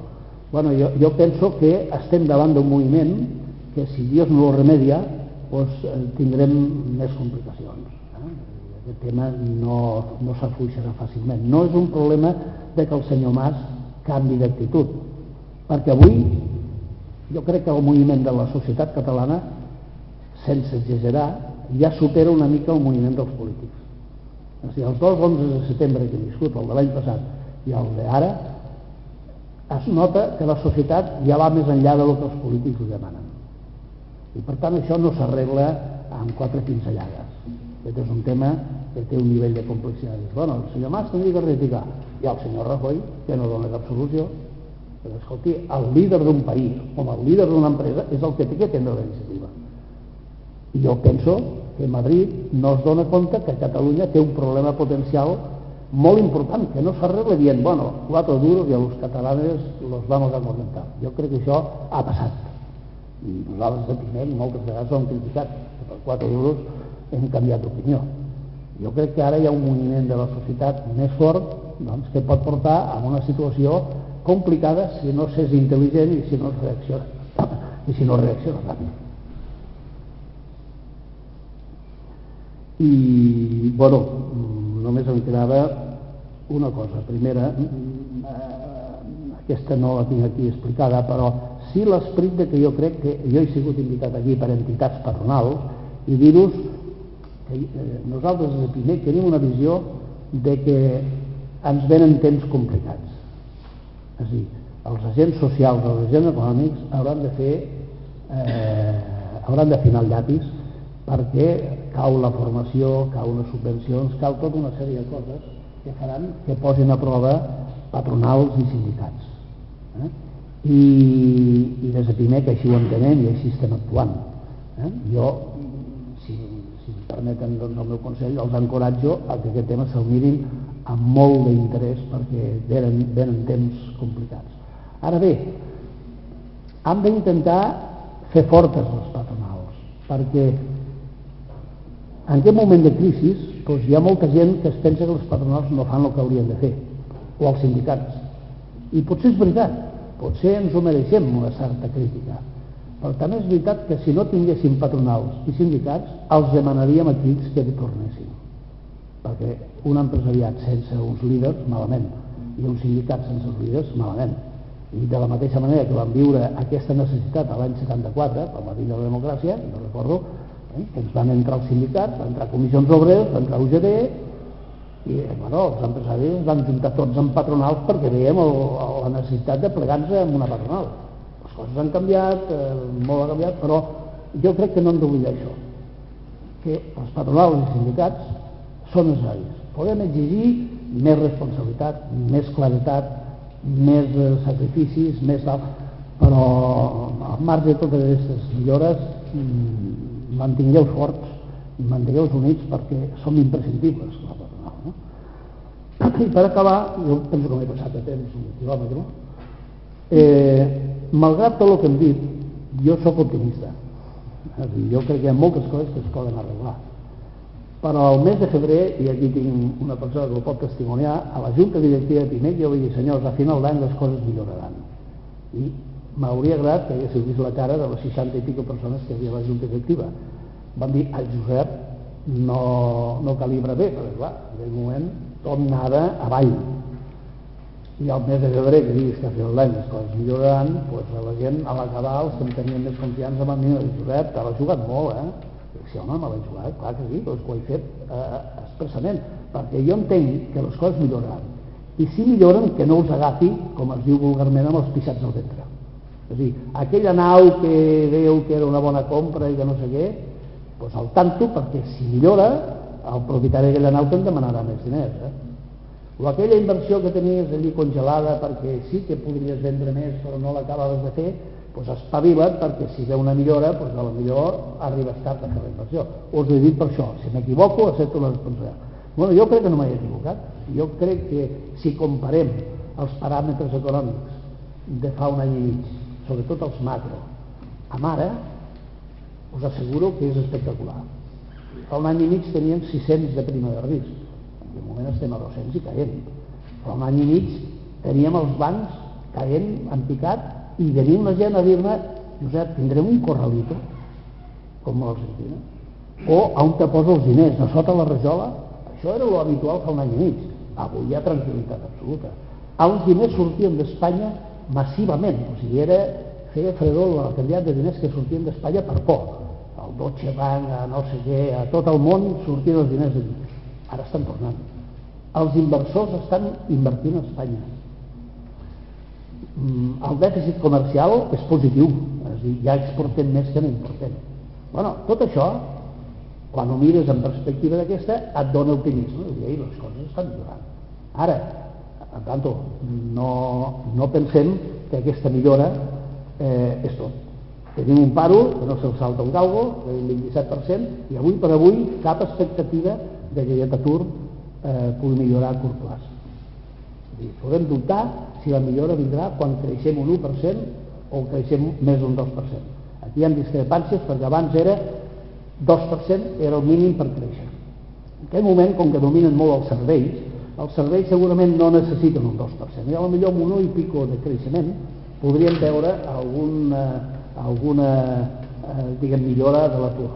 S3: Bueno, jo penso que estem davant d'un moviment que si Dios no lo remedia doncs tindrem més complicacions. Aquest tema no s'afluixarà fàcilment. No és un problema de que el senyor Mas canvi d'actitud, perquè avui jo crec que el moviment de la societat catalana, sense exagerar, ja supera una mica el moviment dels polítics. O sigui, els 2 11 de setembre que he viscut, el de l'any passat i el d'ara, es nota que la societat ja va més enllà del que els polítics li demanen. I per tant això no s'arregla amb 4 pinzellades. Aquest és un tema que té un nivell de complexitat. Bueno, el senyor Mas tenia que rectificar, i el senyor Rajoy, que no dona cap solució. Però escolti, el líder d'un país, com el líder d'una empresa, és el que té que prendre la iniciativa. I jo penso que Madrid no es dona compte que Catalunya té un problema potencial molt important, que no s'arregla dient, bueno, 4 duros y a los catalanes los vamos a contentar. Jo crec que això ha passat. I nosaltres de Pimec moltes vegades ho hem criticat, que per 4 duros hem canviat d'opinió. Jo crec que ara hi ha un moviment de la societat més fort, doncs, que pot portar a una situació complicada si no s'és intel·ligent i si no es reacciona ràpid. I, bueno, només em quedava una cosa. Primera, aquesta no la tinc aquí explicada, però sí l'esperit de que jo crec que jo he sigut invitat aquí per entitats patronals i dir-vos que nosaltres des de Pimec tenim una visió de que ens venen temps complicats. És a dir, els agents socials, els agents econòmics hauran d'afinar el llapis perquè cau la formació, cau les subvencions, cau tota una sèrie de coses que faran que posin a prova patronals i sindicats. I des de Pimec així ho entenem i així estem actuant. Jo, si em permeten doncs, el meu consell, els encoratjo a que aquest tema se'l mirin amb molt d'interès perquè venen temps complicats. Ara bé, hem d'intentar fer fortes les patronals, perquè en aquest moment de crisi doncs, hi ha molta gent que es pensa que les patronals no fan el que haurien de fer, o els sindicats. I potser és veritat, potser ens ho mereixem una certa crítica, però també és veritat que si no tinguéssim patronals i sindicats els demanaríem a crits que tornessin, perquè un empresariat sense uns líders, malament, i un sindicat sense uns líders, malament. I de la mateixa manera que vam viure aquesta necessitat l'any 74, per la vida de la democràcia, no recordo, que ens van entrar els sindicats, van entrar comissions obreres, van entrar UGT, i bueno, els empresaris ens van juntar tots en patronals perquè veiem la necessitat de plegar-nos amb una patronal. Les coses han canviat, molt ha canviat, però jo crec que no hem d'oblidar això, que els patronals i sindicats són necessaris. Podem exigir més responsabilitat, més claretat, més sacrificis, més tal, però al marge de totes aquestes millores mantingueu forts i mantingueu units perquè som imprescindibles la patronal, no? I per acabar, jo penso que m'he passat a temps un quilòmetre, malgrat tot el que hem dit, jo sóc optimista. Jo crec que hi ha moltes coses que es poden arreglar, però al mes de febrer, i aquí tinc una persona que ho pot testimoniar, a la Junta Directiva de Pimec jo vaig dir, senyors, a final d'any les coses milloraran. I m'hauria agradat que haguéssiu vist la cara de les 60 i pico persones que hi havia a la Junta Directiva. Van dir, el Josep no calibra bé, perquè clar, en aquell moment tot anava avall. I al mes de febrer, que diguis que a final d'any les coses milloraran, doncs la gent a l'acabar, els que en tenien més confiança van dir, Josep, te l'has jugat molt, Sí, home, me l'he jugat, clar que sí, doncs ho he fet expressament, perquè jo entenc que les coses milloraran. I si milloren, que no us agafi, com es diu vulgarment, amb els pixats al ventre. És a dir, aquella nau que veieu que era una bona compra i que no sé què, doncs al tanto, perquè si millora, el propietari d'aquella nau te'n demanarà més diners. O aquella inversió que tenies allí congelada perquè sí que podries vendre més però no l'acabaves de fer, doncs espavila't perquè si ve una millora, doncs a la millor arribes tard a fer la inversió. Us ho he dit per això, si m'equivoco accepto la responsabilitat. Bueno, jo crec que no m'he equivocat. Jo crec que si comparem els paràmetres econòmics de fa un any i mig, sobretot els macro, amb ara, us asseguro que és espectacular. Fa un any i mig teníem 600 de prima de risc, de moment estem a 200 i caient. Fa un any i mig teníem els bancs caient en picat i venim la gent a dir-me, Josep, tindrem un corralito, com l'Argentina, o on te posa els diners, a sota la rajola. Això era lo habitual fa un any i mig. Avui hi ha tranquil·litat absoluta. Els diners sortien d'Espanya massivament, o sigui, feia fredor la quantitat de diners que sortien d'Espanya per por. El Deutsche Bank, a no sé què, a tot el món sortien els diners d'allí. Ara estan tornant. Els inversors estan invertint a Espanya. El dèficit comercial és positiu, és És a dir, ja exportem més que no importem. Bueno, tot això, quan ho mires en perspectiva d'aquesta, et dona optimisme, i les coses estan millorant. Ara, en tant, no pensem que aquesta millora és tot. Tenim un paro que no se'l salta un galgo, del 27%, i avui per avui cap expectativa de que aquest atur pugui millorar a curt plaç. Podem dubtar si la millora vindrà quan creixem un 1% o creixem més d'un 2%. Aquí hi ha discrepàncies perquè abans era 2% era el mínim per créixer. En aquest moment, com que dominen molt els serveis segurament no necessiten un 2%. I potser amb un 1 i pico de creixement podríem veure alguna millora de l'atur.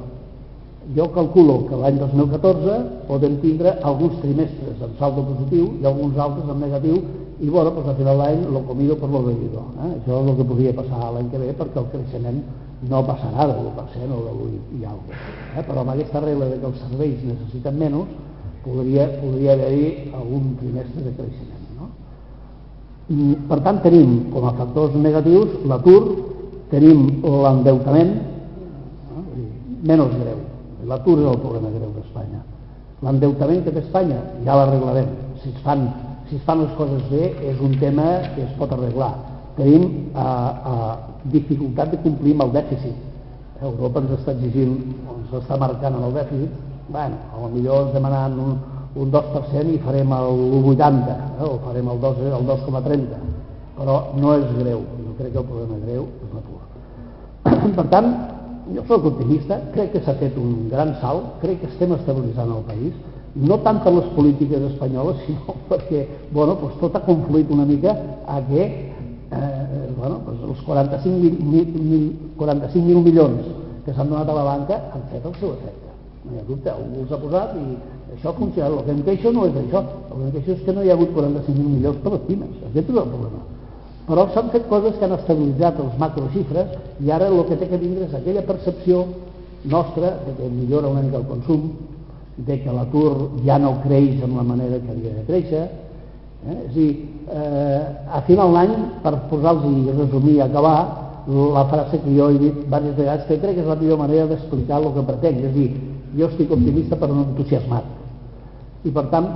S3: Jo calculo que l'any 2014 podem tindre alguns trimestres amb saldo positiu i alguns altres amb negatiu i bueno, pues al final l'any lo comido por lo bebido. Això és el que podria passar l'any que ve perquè el creixement no passarà de l'1% o de l'1 i alguna cosa. Però amb aquesta regla de que els serveis necessiten menys podria haver-hi algun trimestre de creixement. No? Per tant, tenim com a factors negatius l'atur, tenim l'endeutament, menys greu. L'atur és el problema greu d'Espanya. L'endeutament que té Espanya ja l'arreglarem. Si es fan les coses bé és un tema que es pot arreglar. Tenim dificultat de complir amb el dèficit. Europa ens està exigint, ens està marcant amb el dèficit. Bueno, potser ens demanen un 2% i farem el 80, o farem el 2,30. Però no és greu. Jo crec que el problema greu és l'atur. Per tant, jo soc optimista, crec que s'ha fet un gran salt, crec que estem estabilitzant el país, no tant per les polítiques espanyoles, sinó perquè tot ha confluït una mica a que els 45.000 milions que s'han donat a la banca han fet el seu efecte. No hi ha dubte, algú els ha posat i això ha funcionat. El que em queixo no és això, el que em queixo és que no hi ha hagut 45.000 milions per les pimes, aquest és el problema. Però s'han fet coses que han estabilitzat els macroxifres i ara el que té que vindre és aquella percepció nostra de que millora una mica el consum, de que l'atur ja no creix en la manera que havia de créixer. És a dir, a final d'any, per posar-los i resumir i acabar, la frase que jo he dit diverses vegades, que crec que és la millor manera d'explicar el que pretenc. És a dir, jo estic optimista però no entusiasmat. I per tant,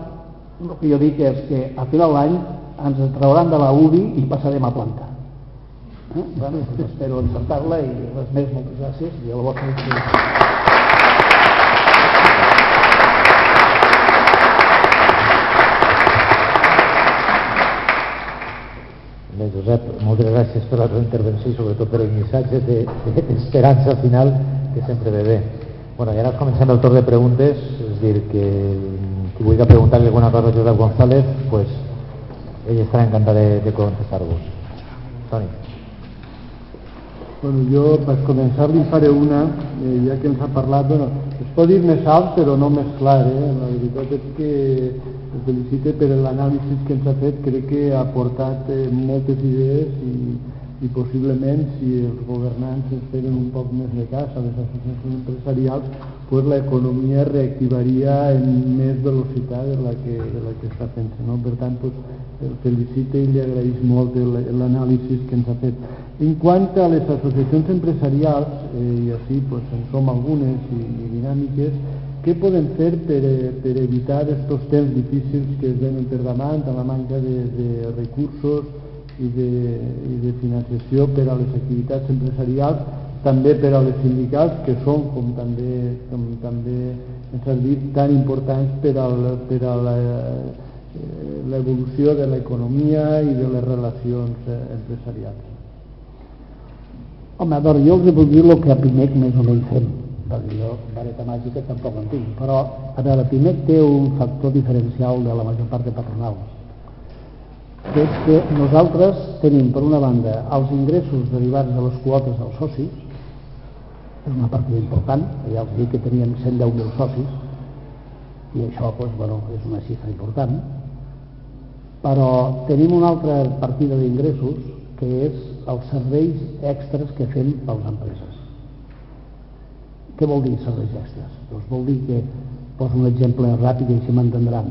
S3: el que jo dic és que a final d'any ens trauran de la UBI i passarem a planta. Espero encertar-la i res més, moltes gràcies i a la vostra disposició.
S1: Bé, Josep, moltes gràcies per la teva intervenció i sobretot per el missatge d'esperança final que sempre ve bé. Bueno, i ara comencem el torn de preguntes, és dir, que qui vulgui preguntar-li alguna cosa a Josep González, pues, ell estarà encantat de contestar-vos. Toni.
S2: Bueno, jo per començar li faré una, ja que ens ha parlat, es pot dir més alt però no més clar, la veritat és que el felicite per l'anàlisi que ens ha fet, crec que ha aportat moltes idees i possiblement si els governants es tenen un poc més de cas a les associacions empresarials, pues l'economia reactivaria en més velocitat de la que està fent. No? Per tant, pues, el felicite i li agraeix molt l'anàlisi que ens ha fet. En quant a les associacions empresarials, i així pues, en som algunes i dinàmiques, què podem fer per evitar aquests temps difícils que es venen per davant, a la manca de recursos i de financiació per a les activitats empresarials, també per a les sindicals, que són, com també ens has dit, tan importants per a l'evolució de l'economia i de les relacions empresarials.
S3: Home, doncs jo us vull dir el que a PIMEC més o menys fem, perquè jo vareta màgica tampoc en tinc, però a veure, PIMEC té un factor diferencial de la major part de patronals, que és que nosaltres tenim, per una banda, els ingressos derivats de les quotes dels socis, és una partida important, ja us dic que teníem 110.000 socis, i això és una xifra important, però tenim una altra partida d'ingressos, que és els serveis extres que fem per les empreses. Què vol dir serveis extres? Doncs vol dir que, poso un exemple ràpid i així m'entendran.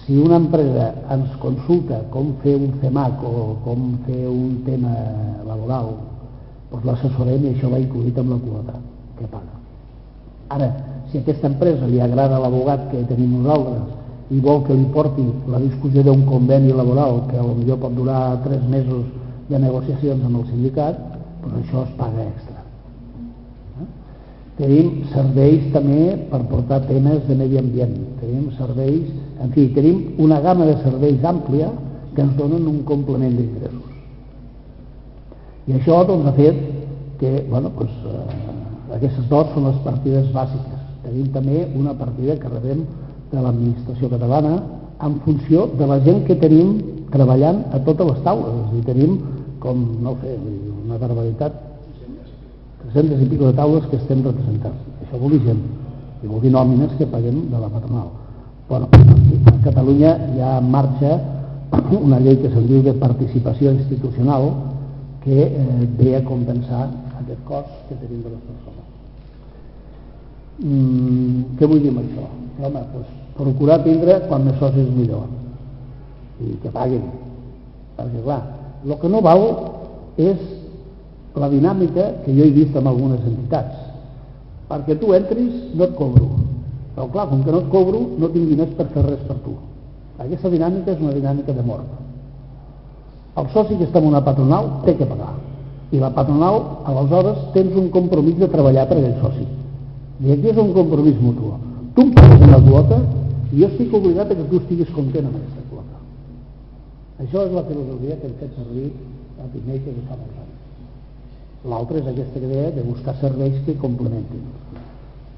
S3: Si una empresa ens consulta com fer un CEMAC o com fer un tema laboral doncs l'assessorem i això va incluït amb la quota que paga. Ara, si a aquesta empresa li agrada l'abogat que tenim nosaltres i vol que li porti la discussió d'un conveni laboral que potser pot durar 3 mesos de negociacions amb el sindicat, doncs això es paga extra. Tenim serveis també per portar temes de medi ambient, tenim serveis, en fi, tenim una gamma de serveis àmplia que ens donen un complement d'ingressos. I això doncs, ha fet que aquestes dues són les partides bàsiques. Tenim també una partida que rebem de l'administració catalana en funció de la gent que tenim treballant a totes les taules. És a dir, tenim com, no sé, una barbaritat, 300 i pico de taules que estem representats. Això vol dir gent, i vol dir nòmines que paguem de la patronal. Bueno, a Catalunya hi ha en marxa una llei que se'n diu de participació institucional que ve a compensar aquest cost que tenim de les persones. Què vull dir amb això? Home, doncs, procurar tindre quan més socis millor i que paguin, perquè clar, el que no val és la dinàmica que jo he vist en algunes entitats, perquè tu entris no et cobro, però clar, com que no et cobro no tinc diners per fer res per tu. Aquesta dinàmica és una dinàmica de mort. El soci que està en una patronal té que pagar i la patronal aleshores tens un compromís de treballar per aquell soci i aquí és un compromís mutu. Tu em pagues una quota i jo estic obligat a que tu estiguis content amb aquesta quota. Això és la filosofia que hem fet servir a Pimec des de fa molts anys. L'altra és aquesta idea de buscar serveis que complementin.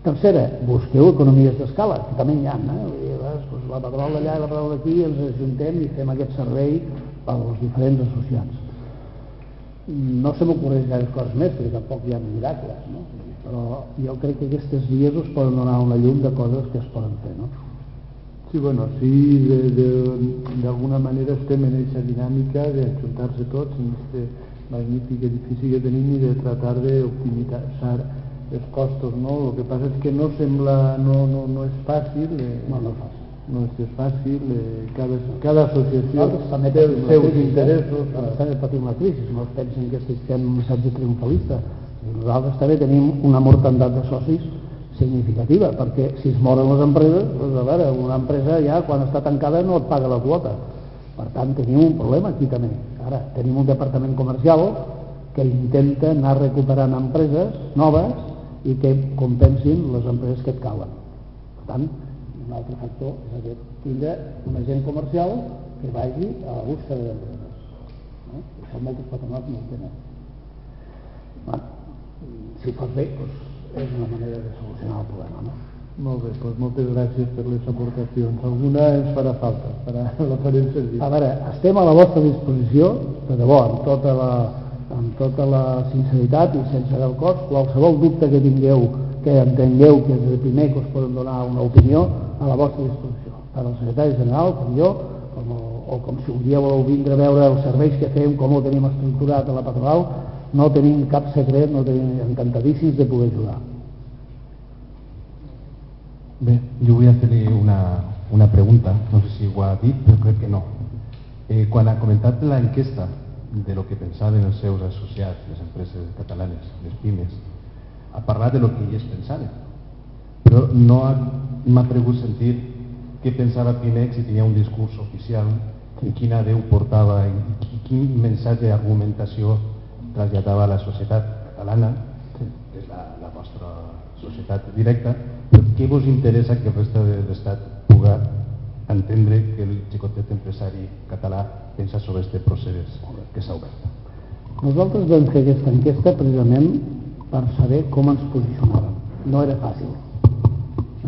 S3: Tercera, busqueu economies d'escala, que també hi ha, la patronal d'allà i la patronal d'aquí, ens ajuntem i fem aquest servei als diferents associats. No se m'ocorreix gaire coses més, perquè tampoc hi ha miracles, no? Però jo crec que aquestes vies us poden donar una llum de coses que es poden fer, no?
S2: Sí, bueno, sí, d'alguna manera estem en aquesta dinàmica d'ajuntar-se tots en aquest magnífic edifici que tenim i de tratar d'optimitzar els costos, no? El que passa és que no sembla, no és fàcil, no és fàcil, cada associació té els seus interessos.
S3: També patim la crisi, no es pensen que estem un missatge triomfalista. Nosaltres també tenim una mortandat de socis significativa, perquè si es moren les empreses, doncs a veure, una empresa ja quan està tancada no et paga la quota. Per tant, tenim un problema aquí també. Ara, tenim un departament comercial que intenta anar recuperant empreses noves i que compensin les empreses que et cauen. Per tant, un altre factor és aquest, tindre un agent comercial que vagi a la búsqueda d'empreses. No? Això moltes patronals no ho tenen. Si fos bé, doncs, és una manera de solucionar el problema, no?
S2: Molt bé, doncs moltes gràcies per les aportacions. Alguna ens farà falta, la farem servir.
S3: A veure, estem a la vostra disposició, de debò, amb tota la sinceritat i sense del cost. Qualsevol dubte que tingueu, que entengueu que des de primer que us poden donar una opinió, a la vostra disposició. Per al secretari general, com jo, o com si un dia voleu vindre a veure els serveis que fem, com ho tenim estructurat a la patronal, no tenim cap secret, no tenim encantadíssims de poder ajudar.
S4: Bé, jo vull fer-li una pregunta, no sé si ho ha dit, però crec que no. Quan ha comentat l'enquesta de lo que pensaven els seus associats, les empreses catalanes, les pimes, ha parlat de lo que ells pensaven, però no m'ha pregut sentir què pensava Pimec, si tenia un discurs oficial, i quina veu portava, i quin missatge d'argumentació traslladava a la societat catalana, que és la vostra societat directa. Però què vos interessa que el resta de l'Estat pugui entendre que el xicotet empresari català pensa sobre aquest procés que s'ha obert?
S3: Nosaltres vam fer aquesta enquesta precisament per saber com ens posicionàvem. No era fàcil.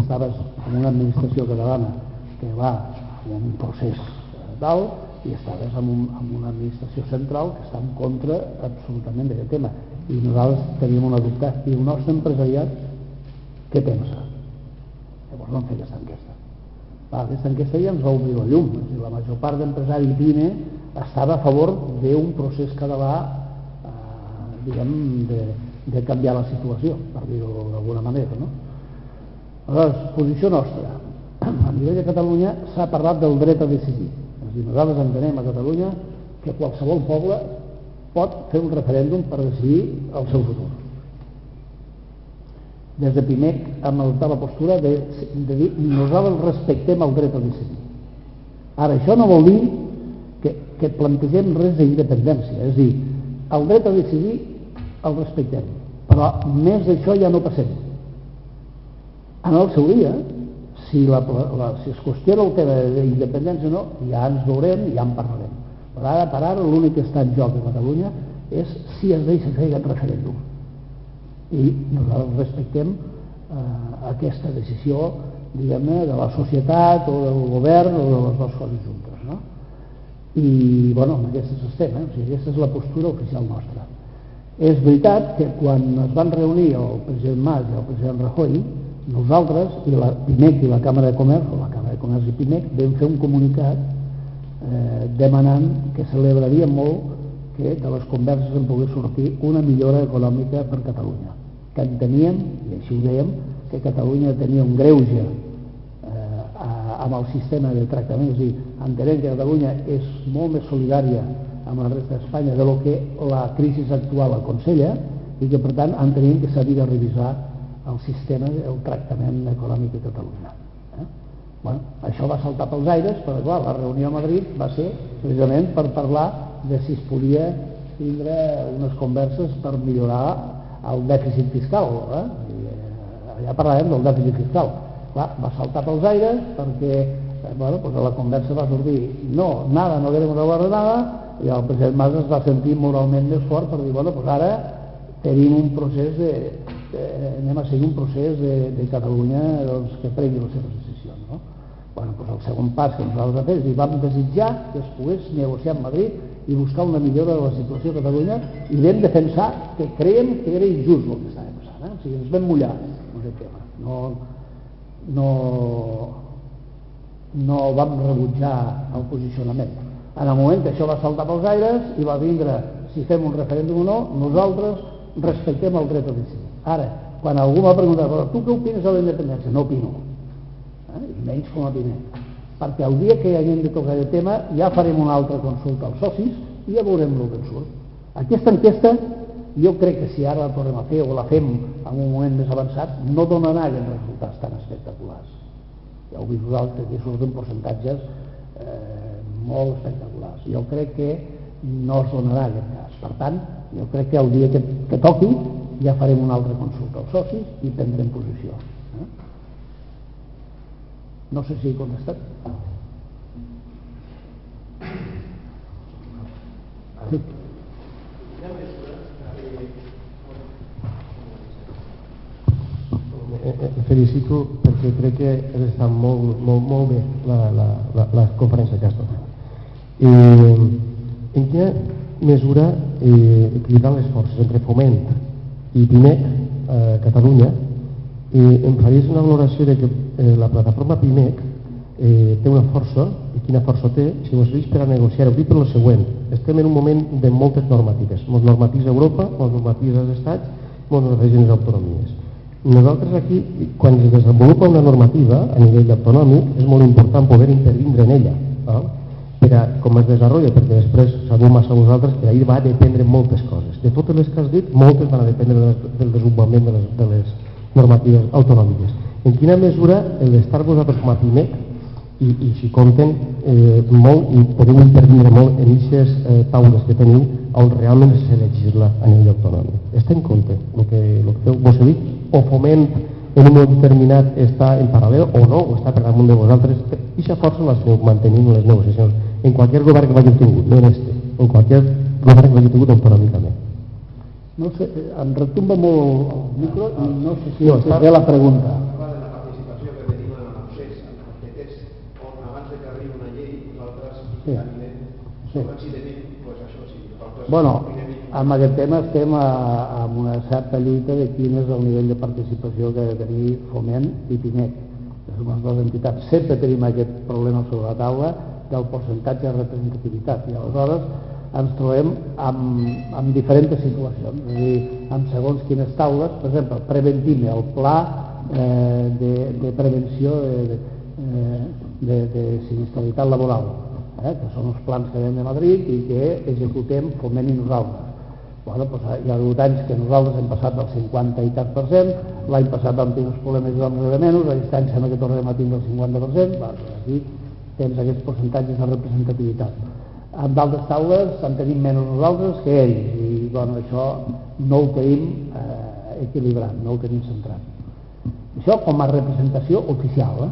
S3: Estaves en una administració catalana que va en un procés dalt i estaves en una administració central que està en contra absolutament d'aquest tema. I nosaltres teníem una dubte. I el nostre empresariat què pensa? Llavors vam fer aquesta enquesta. Aquesta enquesta ja ens va obrir la llum. La major part d'empresari PIME estava a favor d'un procés català de canviar la situació, per dir-ho d'alguna manera, no? Aleshores, posició nostra. A nivell de Catalunya s'ha parlat del dret a decidir. És a dir, nosaltres entenem a Catalunya que qualsevol poble pot fer un referèndum per decidir el seu futur. Des de PIMEC hem adoptat la postura de dir nosaltres respectem el dret a decidir. Ara, això no vol dir que plantegem res d'independència, és a dir, el dret a decidir el respectem, però més d'això ja no passem. En el seu dia, si es qüestiona el tema d'independència o no, ja ens veurem i ja en parlarem. Però ara, per ara, l'únic que està en joc a Catalunya és si es deixa fer aquest referèndum. I nosaltres respectem aquesta decisió, diguem-ne, de la societat o del govern o de les dues coses juntes, no? I, bueno, amb aquestes estem, o sigui, aquesta és la postura oficial nostra. És veritat que quan es van reunir el president Mas i el president Rajoy, nosaltres, i la PIMEC i la Càmera de Comerç, o la Càmera de Comerç i PIMEC, vam fer un comunicat demanant que celebraria molt que de les converses en pogués sortir una millora econòmica per Catalunya, que enteníem, i així ho dèiem, que Catalunya tenia un greuge amb el sistema de tractament, és a dir, entenem que Catalunya és molt més solidària amb la resta d'Espanya de lo que la crisi actual aconsella i que per tant entenem que s'havia de revisar el sistema del tractament econòmic de Catalunya. Bueno, això va saltar pels aires, però clar, la reunió a Madrid va ser precisament per parlar de si es podia tindre unes converses per millorar el dèficit fiscal. Allà parlàvem del dèficit fiscal. Clar, va saltar pels aires perquè bueno, pues a la conversa va sortir no, nada, no queremos hablar de nada, i el president Mas es va sentir moralment més fort per dir, bueno, pues ara tenim un procés anem a seguir un procés de Catalunya doncs, que prengui les seves decisions, no? Bueno, pues el segon pas que nosaltres vam fer és dir, vam desitjar que es pogués negociar amb Madrid i buscar una millora de la situació a Catalunya i vam defensar que creiem que era injust el que estava passant, o sigui, ens vam mullar en aquest tema, no vam rebutjar el posicionament. En el moment que això va saltar pels aires i va vindre si fem un referèndum o no, nosaltres respectem el dret a decidir. Ara, quan algú m'ha preguntat, tu què opines de la independència? No opino, i menys com a PIMEC, perquè el dia que haguem de tocar el tema ja farem una altra consulta als socis i ja veurem el que en surt. Aquesta enquesta, jo crec que si ara la tornem a fer o la fem en un moment més avançat, no donarà aquests resultats tan espectaculars. Ja heu vist vosaltres que surten percentatges molt espectaculars. Jo crec que no es donarà aquest cas. Per tant, jo crec que el dia que toqui ja farem una altra consulta als socis i prendrem posició. No sé si he contestat. Sí.
S4: Felicito perquè crec que has estat molt bé la conferència que has donat. En quina mesura, equilibrant les forces entre Foment i PIMEC Catalunya, em faries una valoració de que la plataforma PIMEC té una força, i quina força té, si ho serveix per a negociar. Ho dic per el següent: estem en un moment de moltes normatives, molts normatius a Europa, molts normatius als Estats, moltes regions i autonomies. Nosaltres aquí, quan es desenvolupa una normativa a nivell autonòmic, és molt important poder intervindre en ella, per a com es desenvolupa, perquè després sabeu massa vosaltres que ahir va dependre moltes coses. De totes les que has dit, moltes van a dependre del desenvolupament de les normatives autonòmiques. En quina mesura l'estar vosaltres com a PIMEC i si compten molt i podeu intervindre molt en aquestes taules que teniu on realment se legisla a nivell autonòmic? Està en compte el que feu? Vos he dit, o Foment en un moment determinat està en paral·lel o no, o està per damunt de vosaltres? Aquesta força la esteu mantenint en les negociacions en qualsevol govern que l'hagi tingut, no en este, en qualsevol govern que l'hagi tingut autonòmicament.
S3: No sé, em retumba molt el micro i no sé si és bé la pregunta. Bueno, amb aquest tema estem amb una certa lluita de quin és el nivell de participació que ha de tenir Foment i PIMEC. Són les dues entitats. Sempre tenim aquest problema sobre la taula del percentatge de representativitat i aleshores ens trobem amb diferents situacions, és a dir, amb segons quines taules. Per exemple, Preventime, el pla de prevenció de sinistralitat laboral. que són els plans que venen de Madrid i que executem Foment i nosaltres. Bueno, doncs hi ha hagut anys que nosaltres hem passat del 50 i tant per cent, l'any passat vam tenir uns problemes i vam rebre menys, aquest any sembla que tornem a tindre el 50%, aquí tens aquests percentatges de representativitat. En d'altres taules en tenim menys nosaltres que ells, i bueno, això no ho tenim equilibrat, no ho tenim centrat. Això com a representació oficial,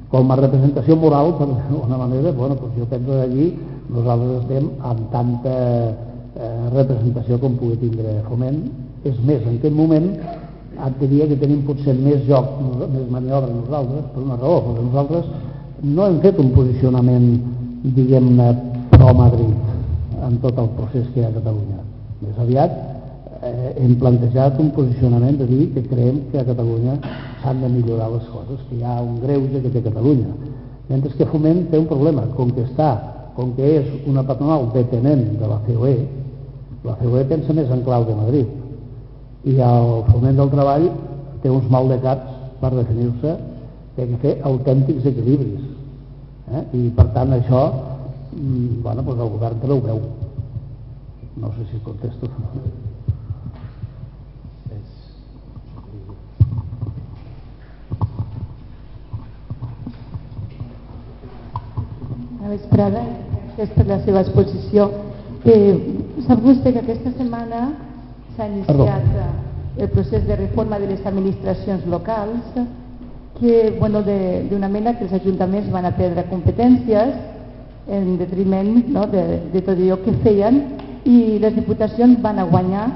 S3: com a representació moral, per d'alguna manera, bueno, doncs jo penso que allí nosaltres estem amb tanta representació com pugui tindre Foment. És més, en aquest moment et diria que tenim potser més joc, més maniobra nosaltres, per una raó, perquè nosaltres no hem fet un posicionament, diguem-ne, pro-Madrid en tot el procés que hi ha a Catalunya. Més aviat hem plantejat un posicionament de dir que creiem que a Catalunya s'han de millorar les coses, que hi ha un greuge que té Catalunya. Mentre que Foment té un problema, com que és una patronal dependent de la COE pensa més en clau de Madrid, i el Foment del Treball té uns maldecaps per definir-se, que ha de fer autèntics equilibris, i per tant això, bueno, doncs el govern també ho veu. No sé si contesto.
S5: Bona vesprada, gràcies per la seva exposició. Sap vostè que aquesta setmana s'ha iniciat el procés de reforma de les administracions locals, que, bueno, d'una mena que els ajuntaments van a perdre competències en detriment, no, de tot allò que feien, i les diputacions van a guanyar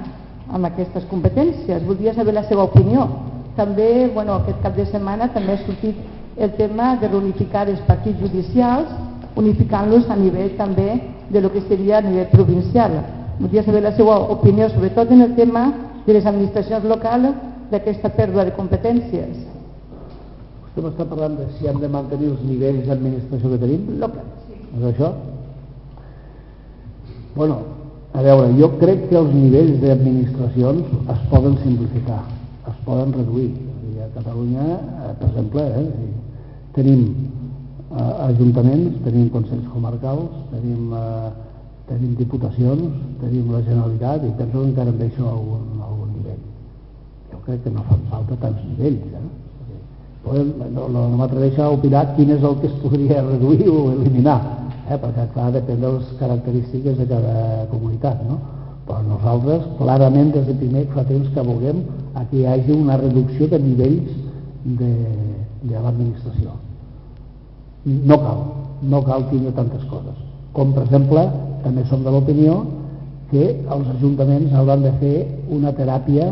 S5: amb aquestes competències. Voldria saber la seva opinió. També, bueno, aquest cap de setmana també ha sortit el tema de reunificar els partits judicials, unificant-los a nivell també de lo que seria a nivell provincial. Voldria saber la seva opinió, sobretot en el tema de les administracions locals, d'aquesta pèrdua de competències.
S3: Vostè m'està parlant de si hem de mantenir els nivells d'administració que tenim?
S5: Local, sí.
S3: És això? Bueno, a veure, jo crec que els nivells d'administracions es poden simplificar, es poden reduir. I a Catalunya, per exemple, tenim ajuntaments, tenim consells comarcals, tenim diputacions, tenim la Generalitat, i penso que encara em deixo algun nivell. Jo crec que no fan falta tants nivells. No m'atreveixo a opinar quin és el que es podria reduir o eliminar, perquè clar, depèn de les característiques de cada comunitat, no? Però nosaltres clarament des de primer fa temps que vulguem que hi hagi una reducció de nivells de l'administració. No cal tindre tantes coses. Com per exemple, també som de l'opinió que els ajuntaments hauran de fer una teràpia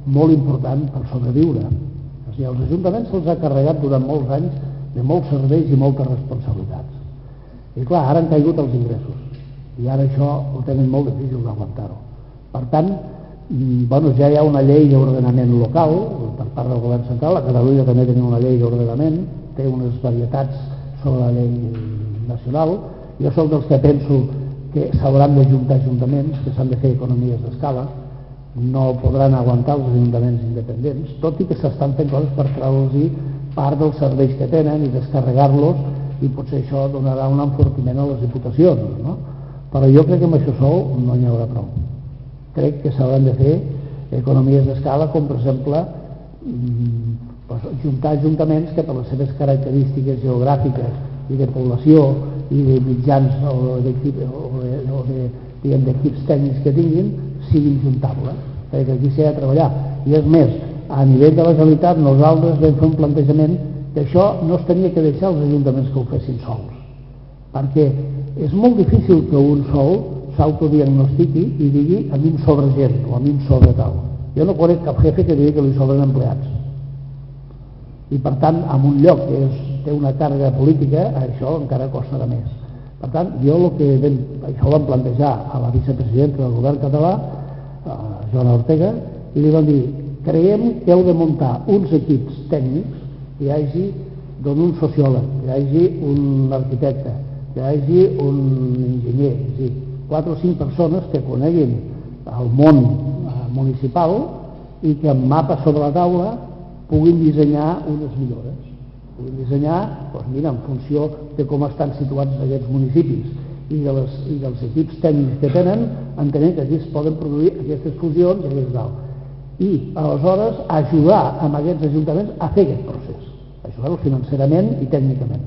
S3: molt important per sobreviure. O sigui, als ajuntaments se'ls ha carregat durant molts anys de molts serveis i moltes responsabilitats. I clar, ara han caigut els ingressos i ara això ho tenen molt difícil d'aguantar-ho. Per tant, bueno, ja hi ha una llei d'ordenament local per part del govern central. A Catalunya també tenim una llei d'ordenament, té unes varietats sobre la llei nacional. Jo soc dels que penso que s'hauran d'ajuntar ajuntaments, que s'han de fer economies d'escala, no podran aguantar els ajuntaments independents, tot i que s'estan fent coses per treure'ls part dels serveis que tenen i descarregar-los, i potser això donarà un enfortiment a les diputacions, no? Però jo crec que amb això sol no n'hi haurà prou. Crec que s'hauran de fer economies d'escala, com per exemple juntar ajuntaments que per les seves característiques geogràfiques i de població i de mitjans o d'equips tècnics que tinguin siguin juntables, perquè aquí s'ha de treballar. I és més, a nivell de la Generalitat nosaltres vam fer un plantejament que això no es tenia que deixar als ajuntaments que ho fessin sols, perquè és molt difícil que un sol s'autodiagnostiqui i digui a mi em sobra gent o a mi em sobra tal. Jo no conec cap jefe que digui que li sobren empleats. I per tant, en un lloc que té una càrrega política, això encara costarà més. Per tant, jo això ho vam plantejar a la vicepresidenta del govern català, Joana Ortega, i li vam dir, creiem que heu de muntar uns equips tècnics, que hi hagi un sociòleg, que hi hagi un arquitecte, que hi hagi un enginyer, és a dir, 4 o 5 persones que coneguin el món municipal i que amb mapes sobre la taula puguin dissenyar unes millores. puguin dissenyar, doncs mira, en funció de com estan situats aquests municipis i dels equips tècnics que tenen, entenent que aquí es poden produir aquestes fusions i aquests dalt. I, aleshores, ajudar amb aquests ajuntaments a fer aquest procés, ajudar-los financerament i tècnicament.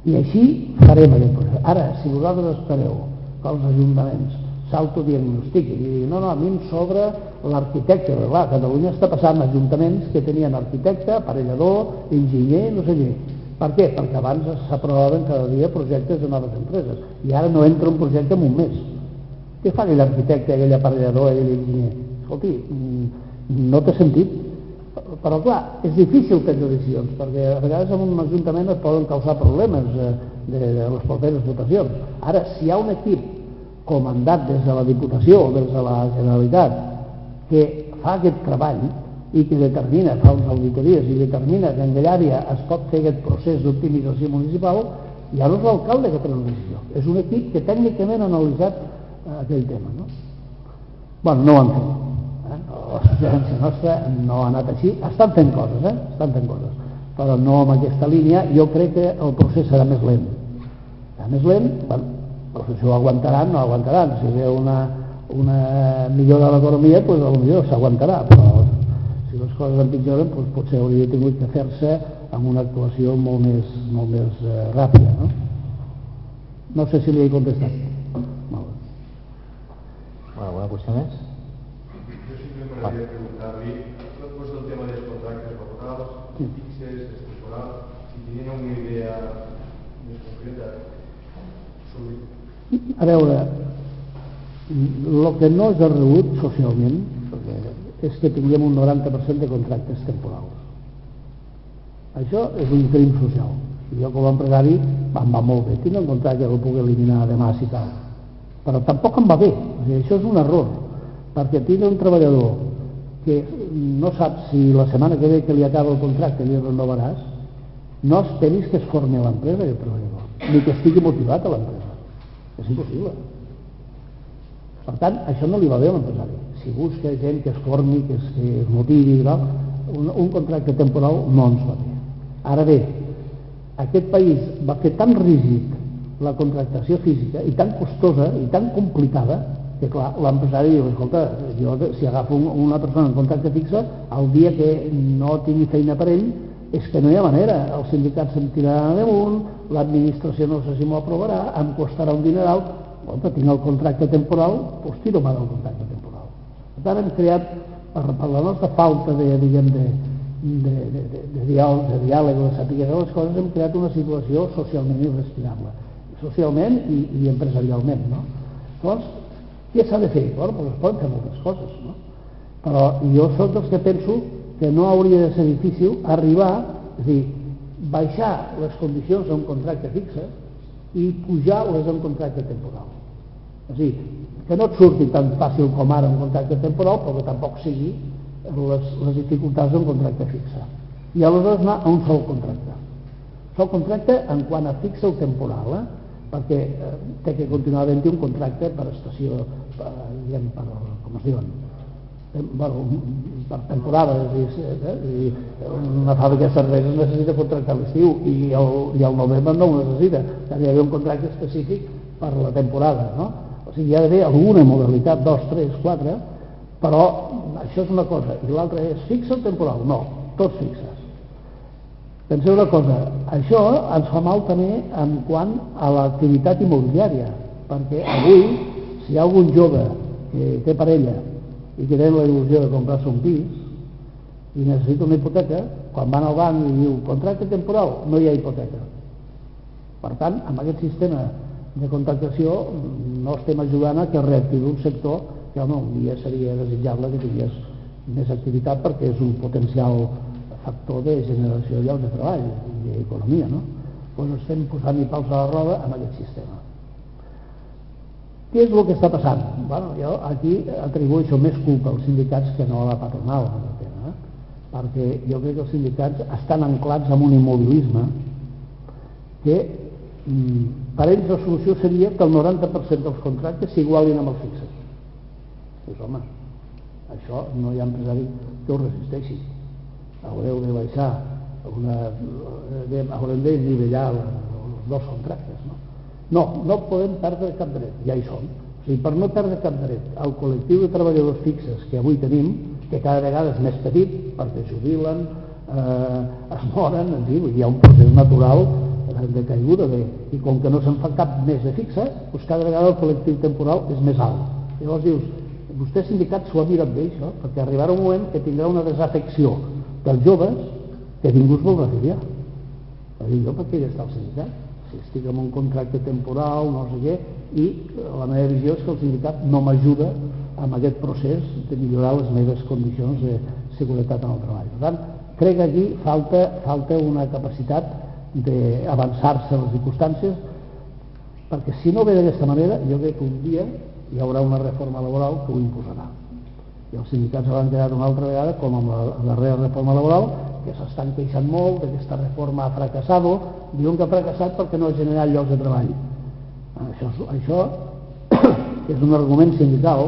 S3: I així farem aquest procés. Ara, si vosaltres espereu que els ajuntaments s'autodiagnostiquin i diguin, no, a mi em sobra l'arquitecte, perquè clar, a Catalunya està passant ajuntaments que tenien arquitecte, aparellador, enginyer, no sé què. Per què? Perquè abans s'aprovaven cada dia projectes de noves empreses i ara no entra un projecte en un mes. Què fa aquell arquitecte, aquell aparellador, aquell enginyer? Escolti, no té sentit. Però clar, és difícil prendre decisions perquè a vegades en un ajuntament es poden causar problemes de les properes votacions. Ara, si hi ha un equip comandat des de la Diputació o des de la Generalitat que fa aquest treball i que determina, fa unes auditories i determina que en aquella àrea es pot fer aquest procés d'optimització municipal, ja no és l'alcalde que pren una decisió, és un equip que tècnicament ha analitzat aquell tema. No? Bueno, no ho han fet. La societat nostra no ha anat així, estan fent coses, però no amb aquesta línia. Jo crec que el procés serà més lent. Serà més lent, bueno, però si ho aguantaran, no aguantaran. Si ve una millora de l'economia, doncs potser s'aguantarà, però si les coses empitjoren, doncs potser hauria tingut que fer-se amb una actuació molt més ràpida. No sé si li he contestat.
S1: Bueno, ¿alguna cuestión más?
S6: Yo simplemente me quería preguntarle, ha puesto el tema de los contratos laborales, fixes, temporals, si tenien una idea més concreta sobre...
S3: A veure, el que no és rebut socialment és que tinguem un 90% de contractes temporals. Això és un crim social. Jo com a empresari em va molt bé, tinc un contracte que el puc eliminar demà si cal, però tampoc em va bé. O sigui, això és un error, perquè tinc un treballador que no sap si la setmana que ve que li acaba el contracte li renovaràs, no esperis que es formi a l'empresa aquest treballador, ni que estigui motivat a l'empresa. És impossible. Per tant, això no li va bé a l'empresari. Si busca gent que es formi, que es motivi, un contracte temporal no ens va bé. Ara bé, aquest país va fer tan rígid la contractació física i tan costosa i tan complicada que clar, l'empresari diu, escolta, jo si agafo una persona en contracte fixe, el dia que no tingui feina per ell, és que no hi ha manera, els sindicats se'm tiraran damunt, l'administració no sé si m'ho aprovarà, em costarà un dineral, escolta, tinc el contracte temporal, doncs tiro mà del contracte temporal. Per tant, hem creat, per la nostra falta de diàleg o de saber les coses, hem creat una situació socialment irrespirable, socialment i empresarialment. No? Llavors, què s'ha de fer? Bueno, doncs es poden fer moltes coses, no? Però jo soc dels que penso que no hauria de ser difícil arribar, és a dir, baixar les condicions d'un contracte fixe i pujar-les a un contracte temporal. És a dir, que no et surti tan fàcil com ara un contracte temporal, però que tampoc sigui les dificultats d'un contracte fixe. I aleshores anar a un sol contracte. Sol contracte en quant a fixe o temporal, perquè té que continuar havent-hi un contracte per estació, com es diuen, per temporada, és dir, una fàbrica de cerveses necessita contractar l'estiu i el novembre no ho necessita, hi ha d'haver un contracte específic per la temporada, no? O sigui, hi ha d'haver alguna modalitat, 2, 3, 4, però això és una cosa, i l'altra és fixa o temporal? No, tots fixes. Penseu una cosa, això ens fa mal també en quant a l'activitat immobiliària, perquè avui, si hi ha algun jove que té parella i que té la il·lusió de comprar-se un pis i necessita una hipoteca, quan van al banc i diu contracte temporal, no hi ha hipoteca. Per tant, amb aquest sistema de contractació no estem ajudant a que reactivi un sector que home, un dia seria desitjable que tingués més activitat perquè és un potencial factor de generació de llocs de treball i d'economia, no? Doncs estem posant-hi pals a la roda amb aquest sistema. Què és el que està passant? Bueno, jo aquí atribueixo més culpa als sindicats que no a la patronal, perquè jo crec que els sindicats estan anclats en un immobilisme que per ells la solució seria que el 90% dels contractes s'igualin amb els fixes. Doncs home, això no hi ha empresari que ho resisteixi. Haureu de baixar haurem de nivellar els dos contractes. No podem perdre cap dret, ja hi som. O sigui, per no perdre cap dret, el col·lectiu de treballadors fixes que avui tenim, que cada vegada és més petit, perquè jubilen, es moren, hi ha un procés natural de caiguda, i com que no se'n fa cap més de fixa, doncs cada vegada el col·lectiu temporal és més alt. Llavors dius, vostè sindicat s'ho ha mirat bé això, perquè arribarà un moment que tindrà una desafecció dels joves que ningú es vol afiliar. Jo per què hi està el sindicat? Si estic en un contracte temporal, no sé què, i la meva visió és que el sindicat no m'ajuda en aquest procés de millorar les meves condicions de seguretat en el treball. Per tant, crec que aquí falta una capacitat d'avançar-se a les circumstàncies, perquè si no ve d'aquesta manera, jo crec que un dia hi haurà una reforma laboral que ho imposarà. I els sindicats s'hauran quedat una altra vegada, com amb la darrera reforma laboral, que s'estan queixant molt d'aquesta reforma ha fracassat, diuen que ha fracassat perquè no ha generat llocs de treball. Això és un argument sindical,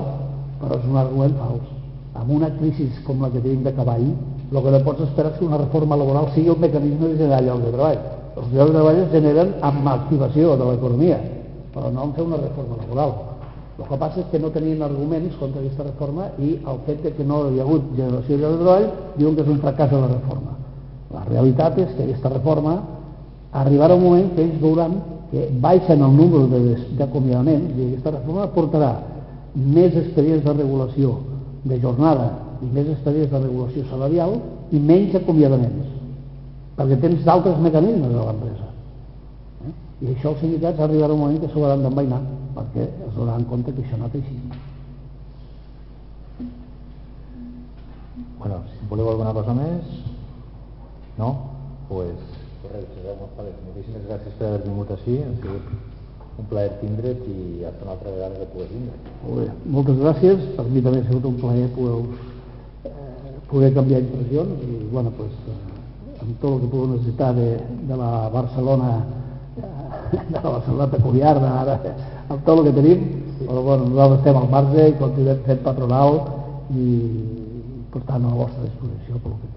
S3: però és un argument fals. Amb una crisi com la que tenim de cavall, el que no pots esperar és que una reforma laboral sigui un mecanisme de generar llocs de treball. Els llocs de treball es generen amb l'activació de l'economia, però no en fer una reforma laboral. El que passa és que no tenien arguments contra aquesta reforma i el fet que no hi ha hagut generació de llocs de treball diuen que és un fracàs de la reforma. La realitat és que aquesta reforma arribarà un moment que ells veuran que baixen el número d'acomiadaments i aquesta reforma portarà més expedients de regulació de jornada i més expedients de regulació salarial i menys acomiadaments, perquè tens d'altres mecanismes a l'empresa. I això els sindicats arribarà un moment que s'ho hauran d'envainar, perquè es donaran compte que això no és així.
S1: Bueno, si voleu alguna cosa més? No? Pues res, Josep González, moltíssimes gràcies per haver vingut així, ha sigut un plaer tindre't i hasta una altra vegada que pugues vindre.
S3: Molt bé, moltes gràcies, per mi també ha sigut un plaer poder canviar impressions i, bueno, pues, amb tot el que puc necessitar de la Barcelona peculiar, ara, amb tot el que tenim, però bueno, nosaltres estem al marge i continuem fent patronal i per tant a la vostra disposició pel que